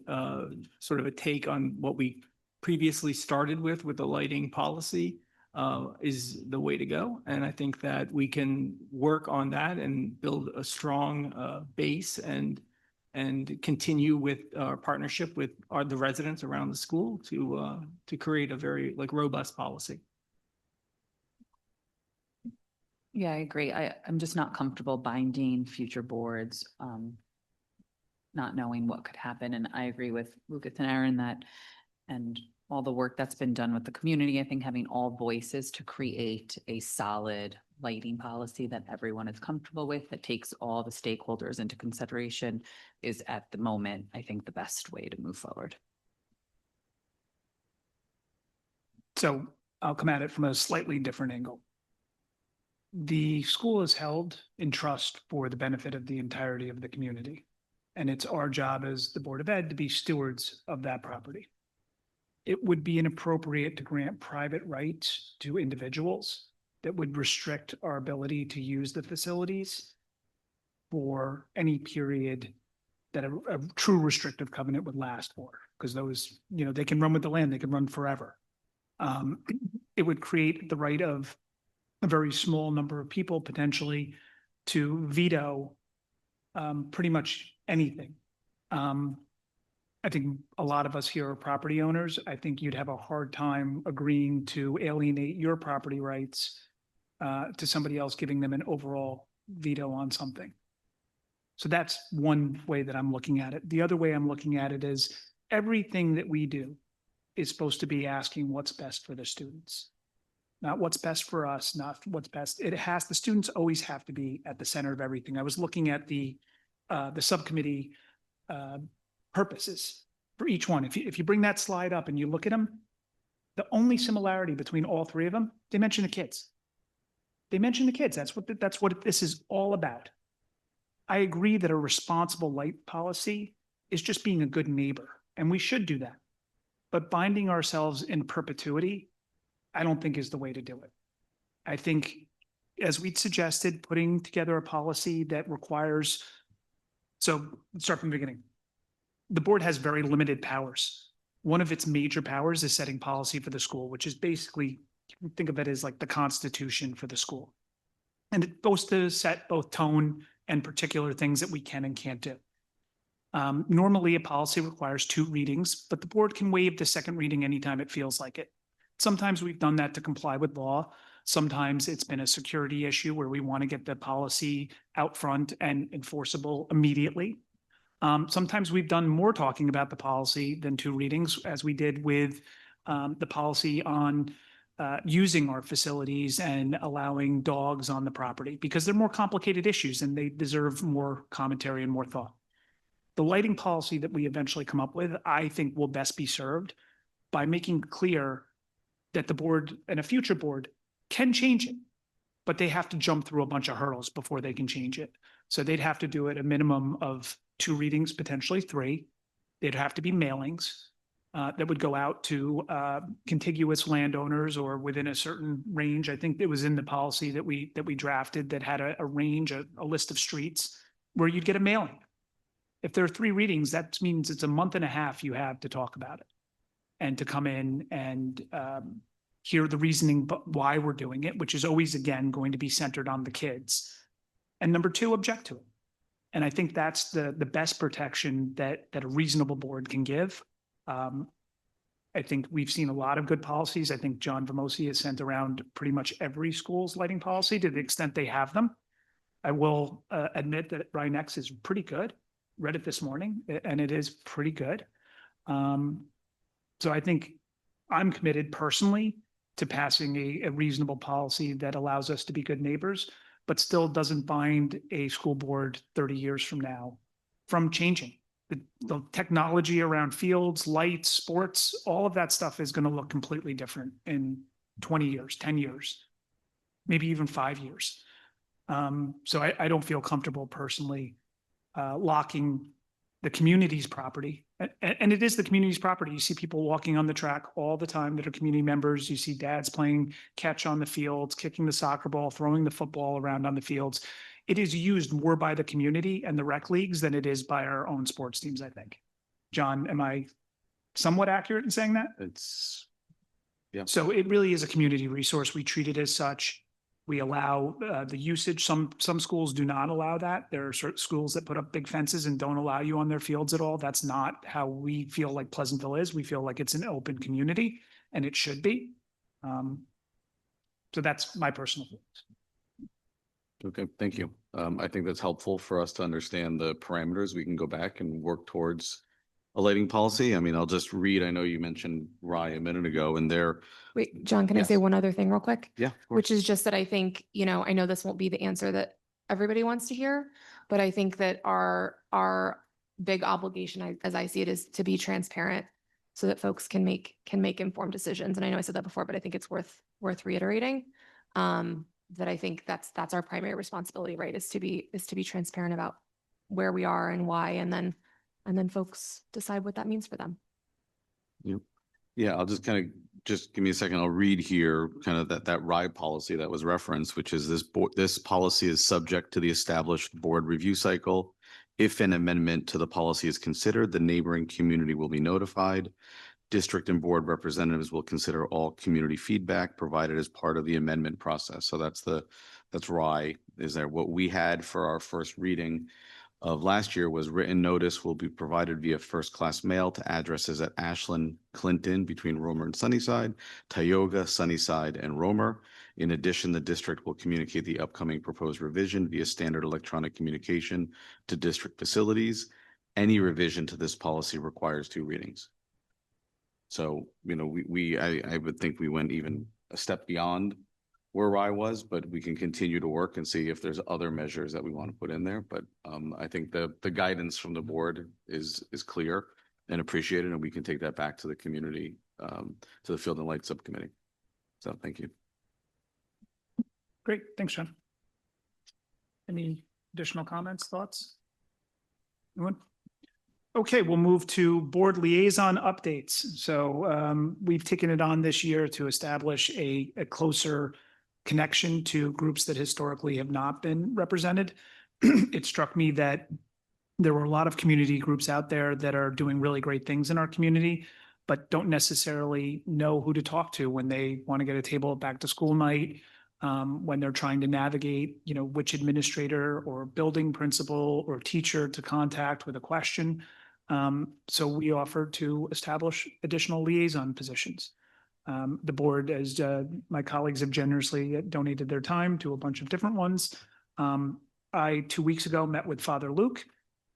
sort of a take on what we previously started with the lighting policy is the way to go. And I think that we can work on that and build a strong base and continue with our partnership with the residents around the school to create a very robust policy. Yeah, I agree. I'm just not comfortable binding future boards. not knowing what could happen. And I agree with Lucas and Aaron that, and all the work that's been done with the community, I think having all voices to create a solid lighting policy that everyone is comfortable with, that takes all the stakeholders into consideration, is at the moment, I think, the best way to move forward. So I'll come at it from a slightly different angle. The school is held in trust for the benefit of the entirety of the community. And it's our job as the Board of Ed to be stewards of that property. It would be inappropriate to grant private rights to individuals that would restrict our ability to use the facilities for any period that a true restrictive covenant would last for, because those, they can run with the land, they can run forever. It would create the right of a very small number of people potentially to veto pretty much anything. I think a lot of us here are property owners. I think you'd have a hard time agreeing to alienate your property rights to somebody else giving them an overall veto on something. So that's one way that I'm looking at it. The other way I'm looking at it is everything that we do is supposed to be asking what's best for the students, not what's best for us, not what's best. The students always have to be at the center of everything. I was looking at the subcommittee purposes for each one. If you bring that slide up and you look at them, the only similarity between all three of them, they mention the kids. They mention the kids. That's what this is all about. I agree that a responsible light policy is just being a good neighbor, and we should do that. But binding ourselves in perpetuity, I don't think is the way to do it. I think, as we suggested, putting together a policy that requires, so let's start from the beginning. The board has very limited powers. One of its major powers is setting policy for the school, which is basically, think of it as like the constitution for the school. And it's supposed to set both tone and particular things that we can and can't do. Normally, a policy requires 2 readings, but the board can waive the second reading anytime it feels like it. Sometimes we've done that to comply with law. Sometimes it's been a security issue where we want to get the policy out front and enforceable immediately. Sometimes we've done more talking about the policy than 2 readings, as we did with the policy on using our facilities and allowing dogs on the property, because they're more complicated issues and they deserve more commentary and more thought. The lighting policy that we eventually come up with, I think, will best be served by making clear that the board and a future board can change it, but they have to jump through a bunch of hurdles before they can change it. So they'd have to do it a minimum of 2 readings, potentially 3. They'd have to be mailings that would go out to contiguous landowners or within a certain range. I think it was in the policy that we drafted that had a range, a list of streets where you'd get a mailing. If there are 3 readings, that means it's a month and a half you have to talk about it and to come in and hear the reasoning why we're doing it, which is always, again, going to be centered on the kids. And number 2, object to it. And I think that's the best protection that a reasonable board can give. I think we've seen a lot of good policies. I think John Vamosi has sent around pretty much every school's lighting policy to the extent they have them. I will admit that Rhinex is pretty good. Read it this morning, and it is pretty good. So I think I'm committed personally to passing a reasonable policy that allows us to be good neighbors, but still doesn't bind a school board 30 years from now from changing. The technology around fields, lights, sports, all of that stuff is going to look completely different in 20 years, 10 years, maybe even 5 years. So I don't feel comfortable personally locking the community's property. And it is the community's property. You see people walking on the track all the time that are community members. You see dads playing catch on the fields, kicking the soccer ball, throwing the football around on the fields. It is used more by the community and the rec leagues than it is by our own sports teams, I think. John, am I somewhat accurate in saying that? It's, yeah. So it really is a community resource. We treat it as such. We allow the usage. Some schools do not allow that. There are certain schools that put up big fences and don't allow you on their fields at all. That's not how we feel like Pleasantville is. We feel like it's an open community, and it should be. So that's my personal feelings. Okay, thank you. I think that's helpful for us to understand the parameters. We can go back and work towards a lighting policy. I mean, I'll just read, I know you mentioned Rye a minute ago and there. Wait, John, can I say Yes. one other thing real quick? Yeah, of course. Which is just that I think, I know this won't be the answer that everybody wants to hear, but I think that our big obligation, as I see it, is to be transparent so that folks can make informed decisions. And I know I said that before, but I think it's worth reiterating. That I think that's our primary responsibility, right? Is to be transparent about where we are and why, and then folks decide what that means for them. Yep. Yeah, I'll just just give me a second. I'll read here kind of that RIE policy that was referenced, which is this policy is subject to the established board review cycle. If an amendment to the policy is considered, the neighboring community will be notified. District and board representatives will consider all community feedback provided as part of the amendment process. So that's RIE is there. What we had for our first reading of last year was written notice will be provided via first-class mail to addresses at Ashland, Clinton, between Romer and Sunnyside, Tioga, Sunnyside, and Romer. In addition, the district will communicate the upcoming proposed revision via standard electronic communication to district facilities. Any revision to this policy requires 2 readings. So, I would think we went even a step beyond where I was, but we can continue to work and see if there's other measures that we want to put in there. But I think the guidance from the board is clear and appreciated, and we can take that back to the community, to the Field and Light Subcommittee. So thank you. Great. Thanks, John. Any additional comments, thoughts? Anyone? Okay, we'll move to board liaison updates. So we've taken it on this year to establish a closer connection to groups that historically have not been represented. It struck me that there were a lot of community groups out there that are doing really great things in our community, but don't necessarily know who to talk to when they want to get a table at back to school night, when they're trying to navigate, which administrator or building principal or teacher to contact with a question. So we offered to establish additional liaison positions. The board, as my colleagues have generously donated their time to a bunch of different ones. I 2 weeks ago met with Father Luke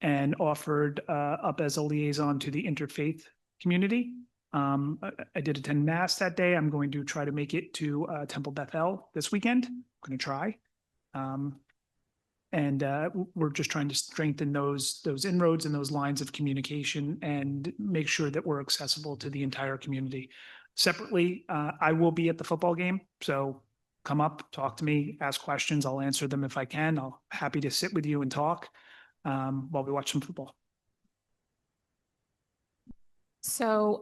and offered up as a liaison to the interfaith community. I did attend mass that day. I'm going to try to make it to Temple Bethel this weekend. I'm going to try. And we're just trying to strengthen those inroads and those lines of communication and make sure that we're accessible to the entire community. Separately, I will be at the football game, so come up, talk to me, ask questions. I'll answer them if I can. I'll happy to sit with you and talk while we watch some football. So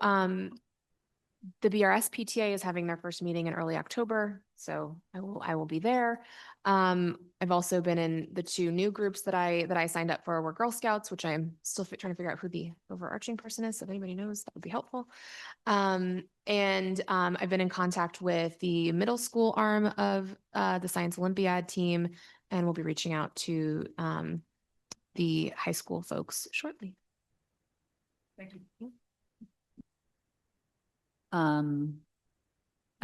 the BRS PTA is having their first meeting in early October, so I will be there. I've also been in the 2 new groups that I signed up for were Girl Scouts, which I'm still trying to figure out who the overarching person is. So if anybody knows, that would be helpful. And I've been in contact with the middle school arm of the Science Olympiad team, and we'll be reaching out to the high school folks shortly. Thank you.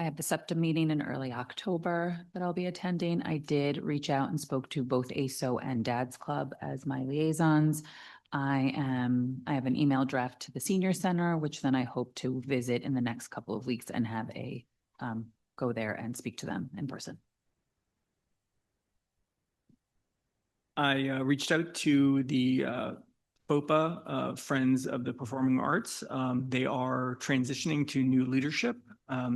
I have the SEPTA meeting in early October that I'll be attending. I did reach out and spoke to both ASO and Dad's Club as my liaisons. I have an email draft to the senior center, which then I hope to visit in the next couple of weeks and have go there and speak to them in person. I reached out to the FOPA, Friends of the Performing Arts. They are transitioning to new leadership.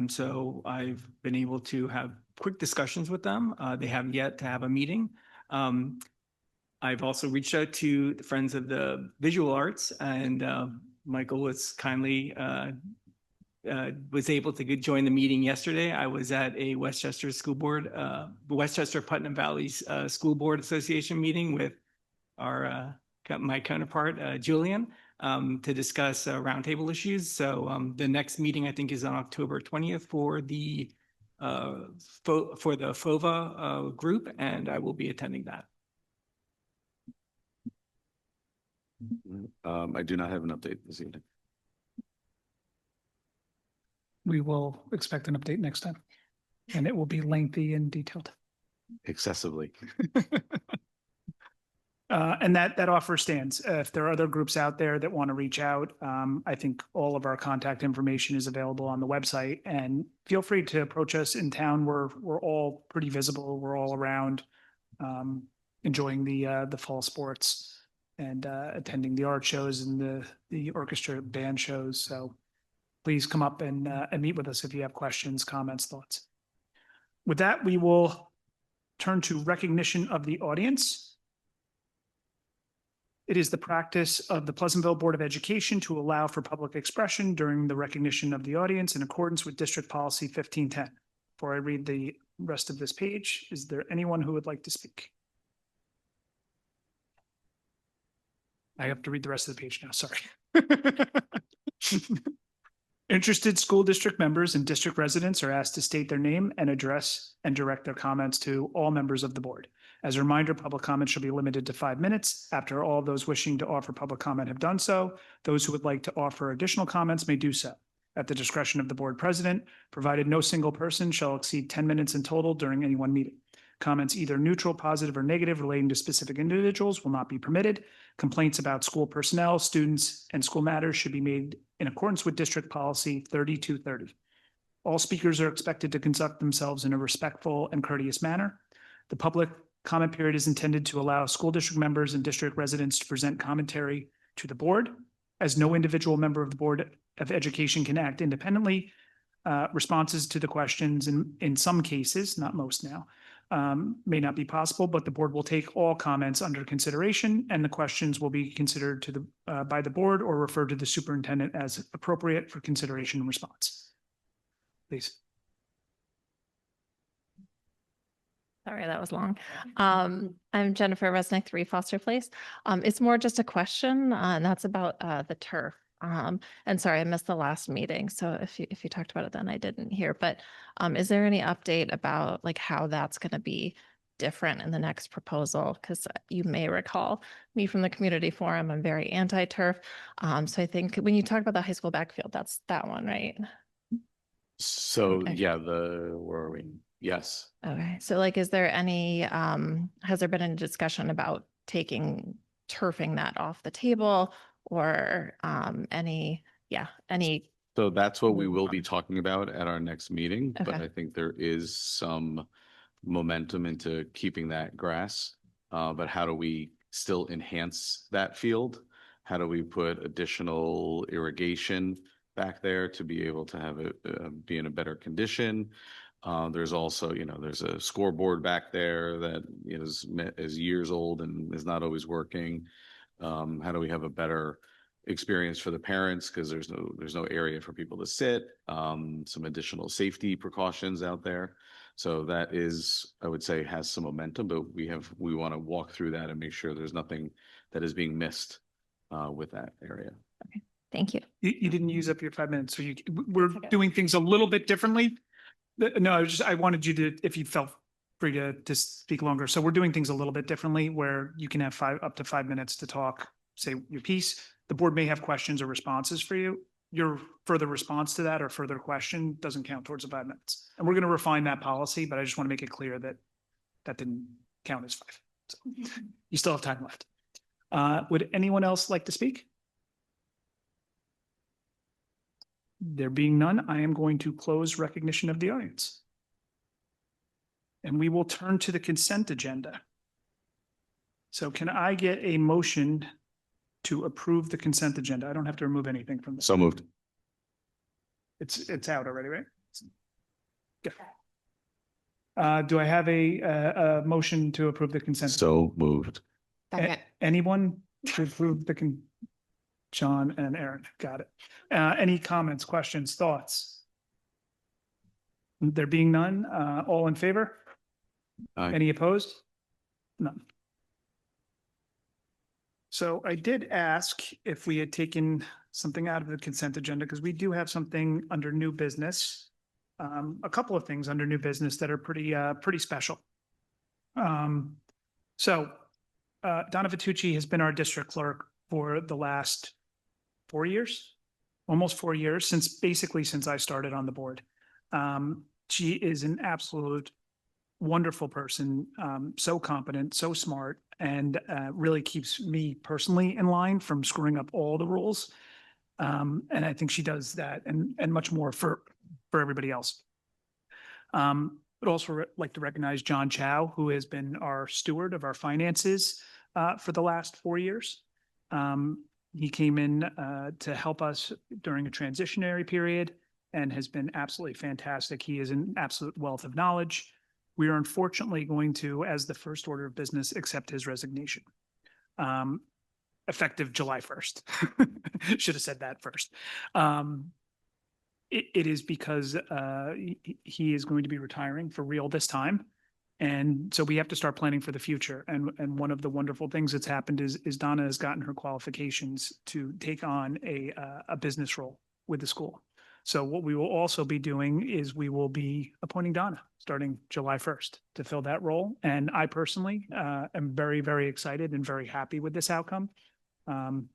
So I've been able to have quick discussions with them. They have yet to have a meeting. I've also reached out to the Friends of the Visual Arts, and Michael was kindly was able to join the meeting yesterday. I was at a Westchester School Board, Westchester Putnam Valley's School Board Association meeting with my counterpart, Julian, to discuss roundtable issues. So the next meeting, I think, is on October 20th for the FOVA group, and I will be attending that. I do not have an update this evening. We will expect an update next time, and it will be lengthy and detailed. excessively. And that offer stands. If there are other groups out there that want to reach out, I think all of our contact information is available on the website. And feel free to approach us in town. We're all pretty visible. We're all around, enjoying the fall sports and attending the art shows and the orchestra band shows. So please come up and meet with us if you have questions, comments, thoughts. With that, we will turn to recognition of the audience. It is the practice of the Pleasantville Board of Education to allow for public expression during the recognition of the audience in accordance with District Policy 1510. Before I read the rest of this page, is there anyone who would like to speak? I have to read the rest of the page now, sorry. Interested school district members and district residents are asked to state their name and address and direct their comments to all members of the board. As a reminder, public comment shall be limited to 5 minutes. After all those wishing to offer public comment have done so, those who would like to offer additional comments may do so at the discretion of the board president, provided no single person shall exceed 10 minutes in total during any one meeting. Comments either neutral, positive, or negative relating to specific individuals will not be permitted. Complaints about school personnel, students, and school matters should be made in accordance with District Policy 3230. All speakers are expected to conduct themselves in a respectful and courteous manner. The public comment period is intended to allow school district members and district residents to present commentary to the board. As no individual member of the Board of Education can act independently, responses to the questions in some cases, not most now, may not be possible, but the board will take all comments under consideration and the questions will be considered to by the board or referred to the superintendent as appropriate for consideration and response. Please. Sorry, that was long. I'm Jennifer Resnick, 3 Foster Place. It's more just a question, and that's about the turf. And sorry, I missed the last meeting. So if you talked about it then, I didn't hear. But is there any update about like how that's going to be different in the next proposal? Because you may recall me from the community forum. I'm very anti-turf. So I think when you talk about the high school backfield, that's that one, right? So Okay. yeah, where are we? Yes. Okay. So like, is there any, has there been any discussion about turfing that off the table or any. So that's what we will be talking about at our next meeting, but Okay. I think there is some momentum into keeping that grass. But how do we still enhance that field? How do we put additional irrigation back there to be able to have it be in a better condition? There's also, there's a scoreboard back there that is years old and is not always working. How do we have a better experience for the parents? Because there's no area for people to sit. Some additional safety precautions out there. So that is, I would say, has some momentum, but we want to walk through that and make sure there's nothing that is being missed with that area. Okay. Thank you. You didn't use up your 5 minutes, so we're doing things a little bit differently. No, I wanted you to, if you felt free to speak longer. So we're doing things a little bit differently where you can have up to 5 minutes to talk, say your piece. The board may have questions or responses for you. Your further response to that or further question doesn't count towards the 5 minutes. And we're going to refine that policy, but I just want to make it clear that that didn't count as 5. So you still have time left. Would anyone else like to speak? There being none, I am going to close recognition of the audience. And we will turn to the consent agenda. So can I get a motion to approve the consent agenda? I don't have to remove anything from this. So moved. It's out already, right? Yeah. Do I have a motion to approve the consent? So moved. Second. Anyone to approve the John and Aaron, got it. Any comments, questions, thoughts? There being none, all in favor? Aye. Any opposed? None. So I did ask if we had taken something out of the consent agenda because we do have something under new business. A couple of things under new business that are pretty special. So Donna Vitucci has been our district clerk for the last 4 years, almost 4 years, since I started on the board. She is an absolute wonderful person, so competent, so smart, and really keeps me personally in line from screwing up all the rules. And I think she does that and much more for everybody else. But also like to recognize John Chow, who has been our steward of our finances for the last 4 years. He came in to help us during a transitionary period and has been absolutely fantastic. He is an absolute wealth of knowledge. We are unfortunately going to, as the first order of business, accept his resignation. Effective July 1st. Should have said that first. It is because he is going to be retiring for real this time. And so we have to start planning for the future. And one of the wonderful things that's happened is Donna has gotten her qualifications to take on a business role with the school. So what we will also be doing is we will be appointing Donna starting July 1st to fill that role. And I personally am very, very excited and very happy with this outcome. Any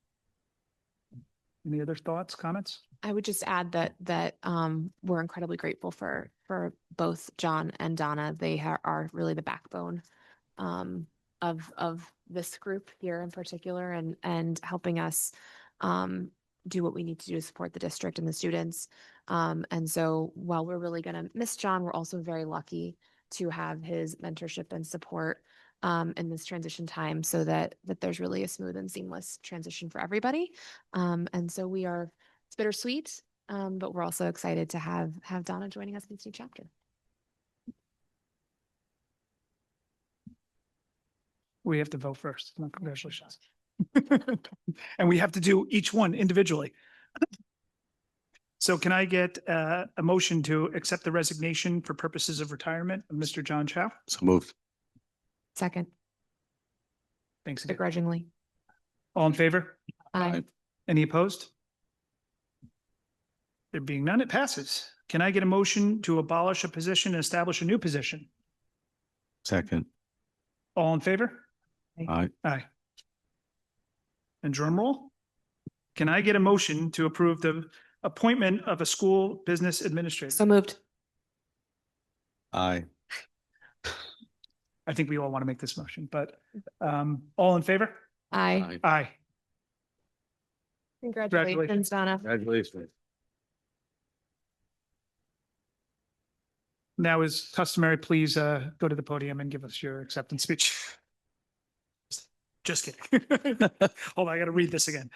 other thoughts, comments? I would just add that we're incredibly grateful for both John and Donna. They are really the backbone of this group here in particular, and helping us do what we need to do to support the district and the students. And so while we're really going to miss John, we're also very lucky to have his mentorship and support in this transition time, so that there's really a smooth and seamless transition for everybody. And so it's bittersweet, but we're also excited to have Donna joining us in this new chapter. We have to vote first. No, congratulations. And we have to do each one individually. So can I get a motion to accept the resignation for purposes of retirement of Mr. John Chow? So moved. Second, Thanks again. begrudgingly. All in favor? Aye. Any opposed? There being none, it passes. Can I get a motion to abolish a position and establish a new position? Second. All in favor? Aye. Aye. And drum roll. Can I get a motion to approve the appointment of a school business administrator? So moved. Aye. I think we all want to make this motion, but all in favor? Aye. Aye. Congratulations, Donna. Congratulations. Now, as customary, please go to the podium and give us your acceptance speech. Just kidding. Hold on, I got to read this again.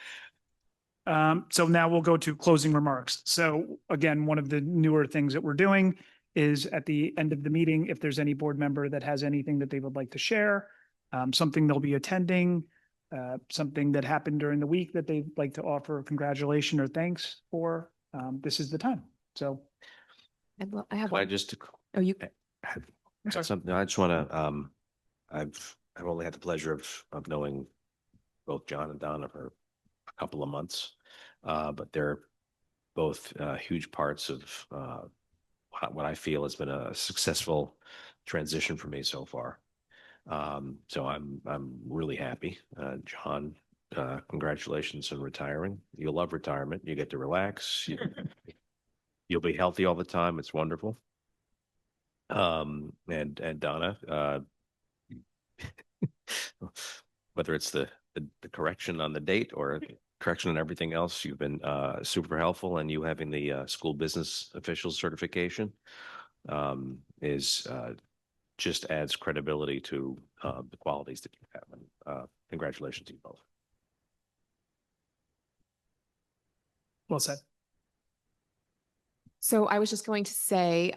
So now we'll go to closing remarks. So again, one of the newer things that we're doing is at the end of the meeting, if there's any board member that has anything that they would like to share, something they'll be attending, something that happened during the week that they'd like to offer congratulations or thanks for, this is the time. So I have I one. just Oh, you. sorry. something, I just want to, I've only had the pleasure of knowing both John and Donna for a couple of months, but they're both huge parts of what I feel has been a successful transition for me so far. So I'm really happy. John, congratulations on retiring. You'll love retirement. You get to relax. You'll be healthy all the time. It's wonderful. And Donna, whether it's the correction on the date or correction on everything else, you've been super helpful, and you having the school business official certification is just adds credibility to the qualities that you have. And congratulations to you both. Well said. So I was just going to say,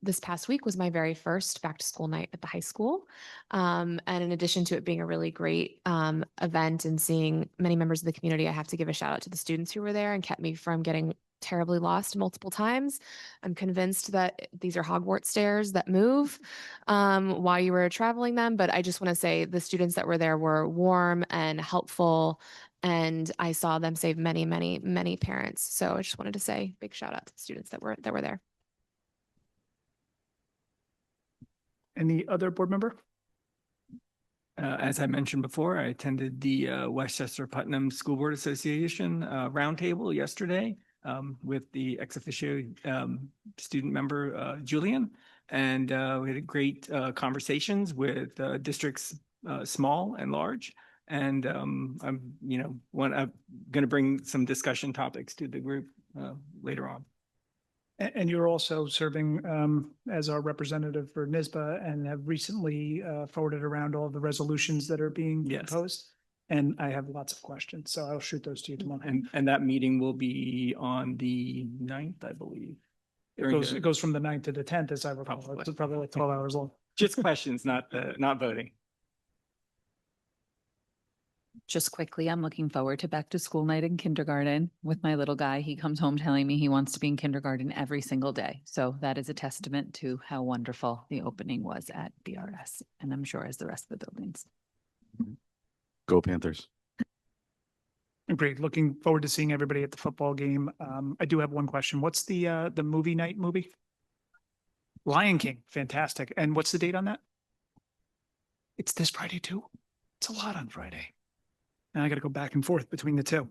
this past week was my very first back to school night at the high school. And in addition to it being a really great event and seeing many members of the community, I have to give a shout out to the students who were there and kept me from getting terribly lost multiple times. I'm convinced that these are Hogwarts stairs that move while you were traveling them. But I just want to say the students that were there were warm and helpful, and I saw them save many, many, many parents. So I just wanted to say big shout out to the students that were there. Any other board member? As I mentioned before, I attended the Westchester Putnam School Board Association roundtable yesterday with the ex officio student member, Julian. And we had great conversations with districts small and large. And I'm going to bring some discussion topics to the group later on. And you're also serving as our representative for NISBA and have recently forwarded around all the resolutions that are being Yes. proposed. And I have lots of questions, so I'll shoot those to you tomorrow. And that meeting will be on the 9th, I believe. It goes from the 9th to the 10th, as I recall. Probably. It's probably like 12 hours long. Just questions, not voting. Just quickly, I'm looking forward to back to school night in kindergarten with my little guy. He comes home telling me he wants to be in kindergarten every single day. So that is a testament to how wonderful the opening was at BRS, and I'm sure as the rest of the buildings. Go Panthers. Great. Looking forward to seeing everybody at the football game. I do have one question. What's the movie night movie? Lion King. Fantastic. And what's the date on that? It's this Friday too. It's a lot on Friday. And I got to go back and forth between the two.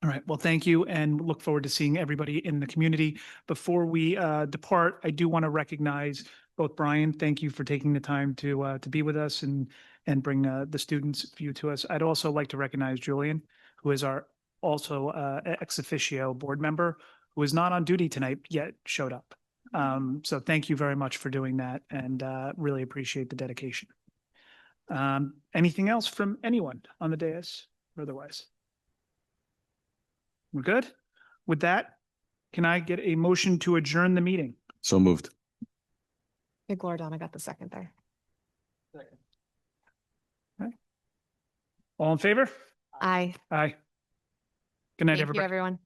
All right. Well, thank you and look forward to seeing everybody in the community. Before we depart, I do want to recognize both Brian. Thank you for taking the time to be with us and bring the students' view to us. I'd also like to recognize Julian, who is our also ex officio board member, who is not on duty tonight yet showed up. So thank you very much for doing that and really appreciate the dedication. Anything else from anyone on the dais or otherwise? We're good? With that, can I get a motion to adjourn the meeting? So moved. Big Loredana got the second there. All in favor? Aye. Aye. Good night, Thank you, everybody. everyone.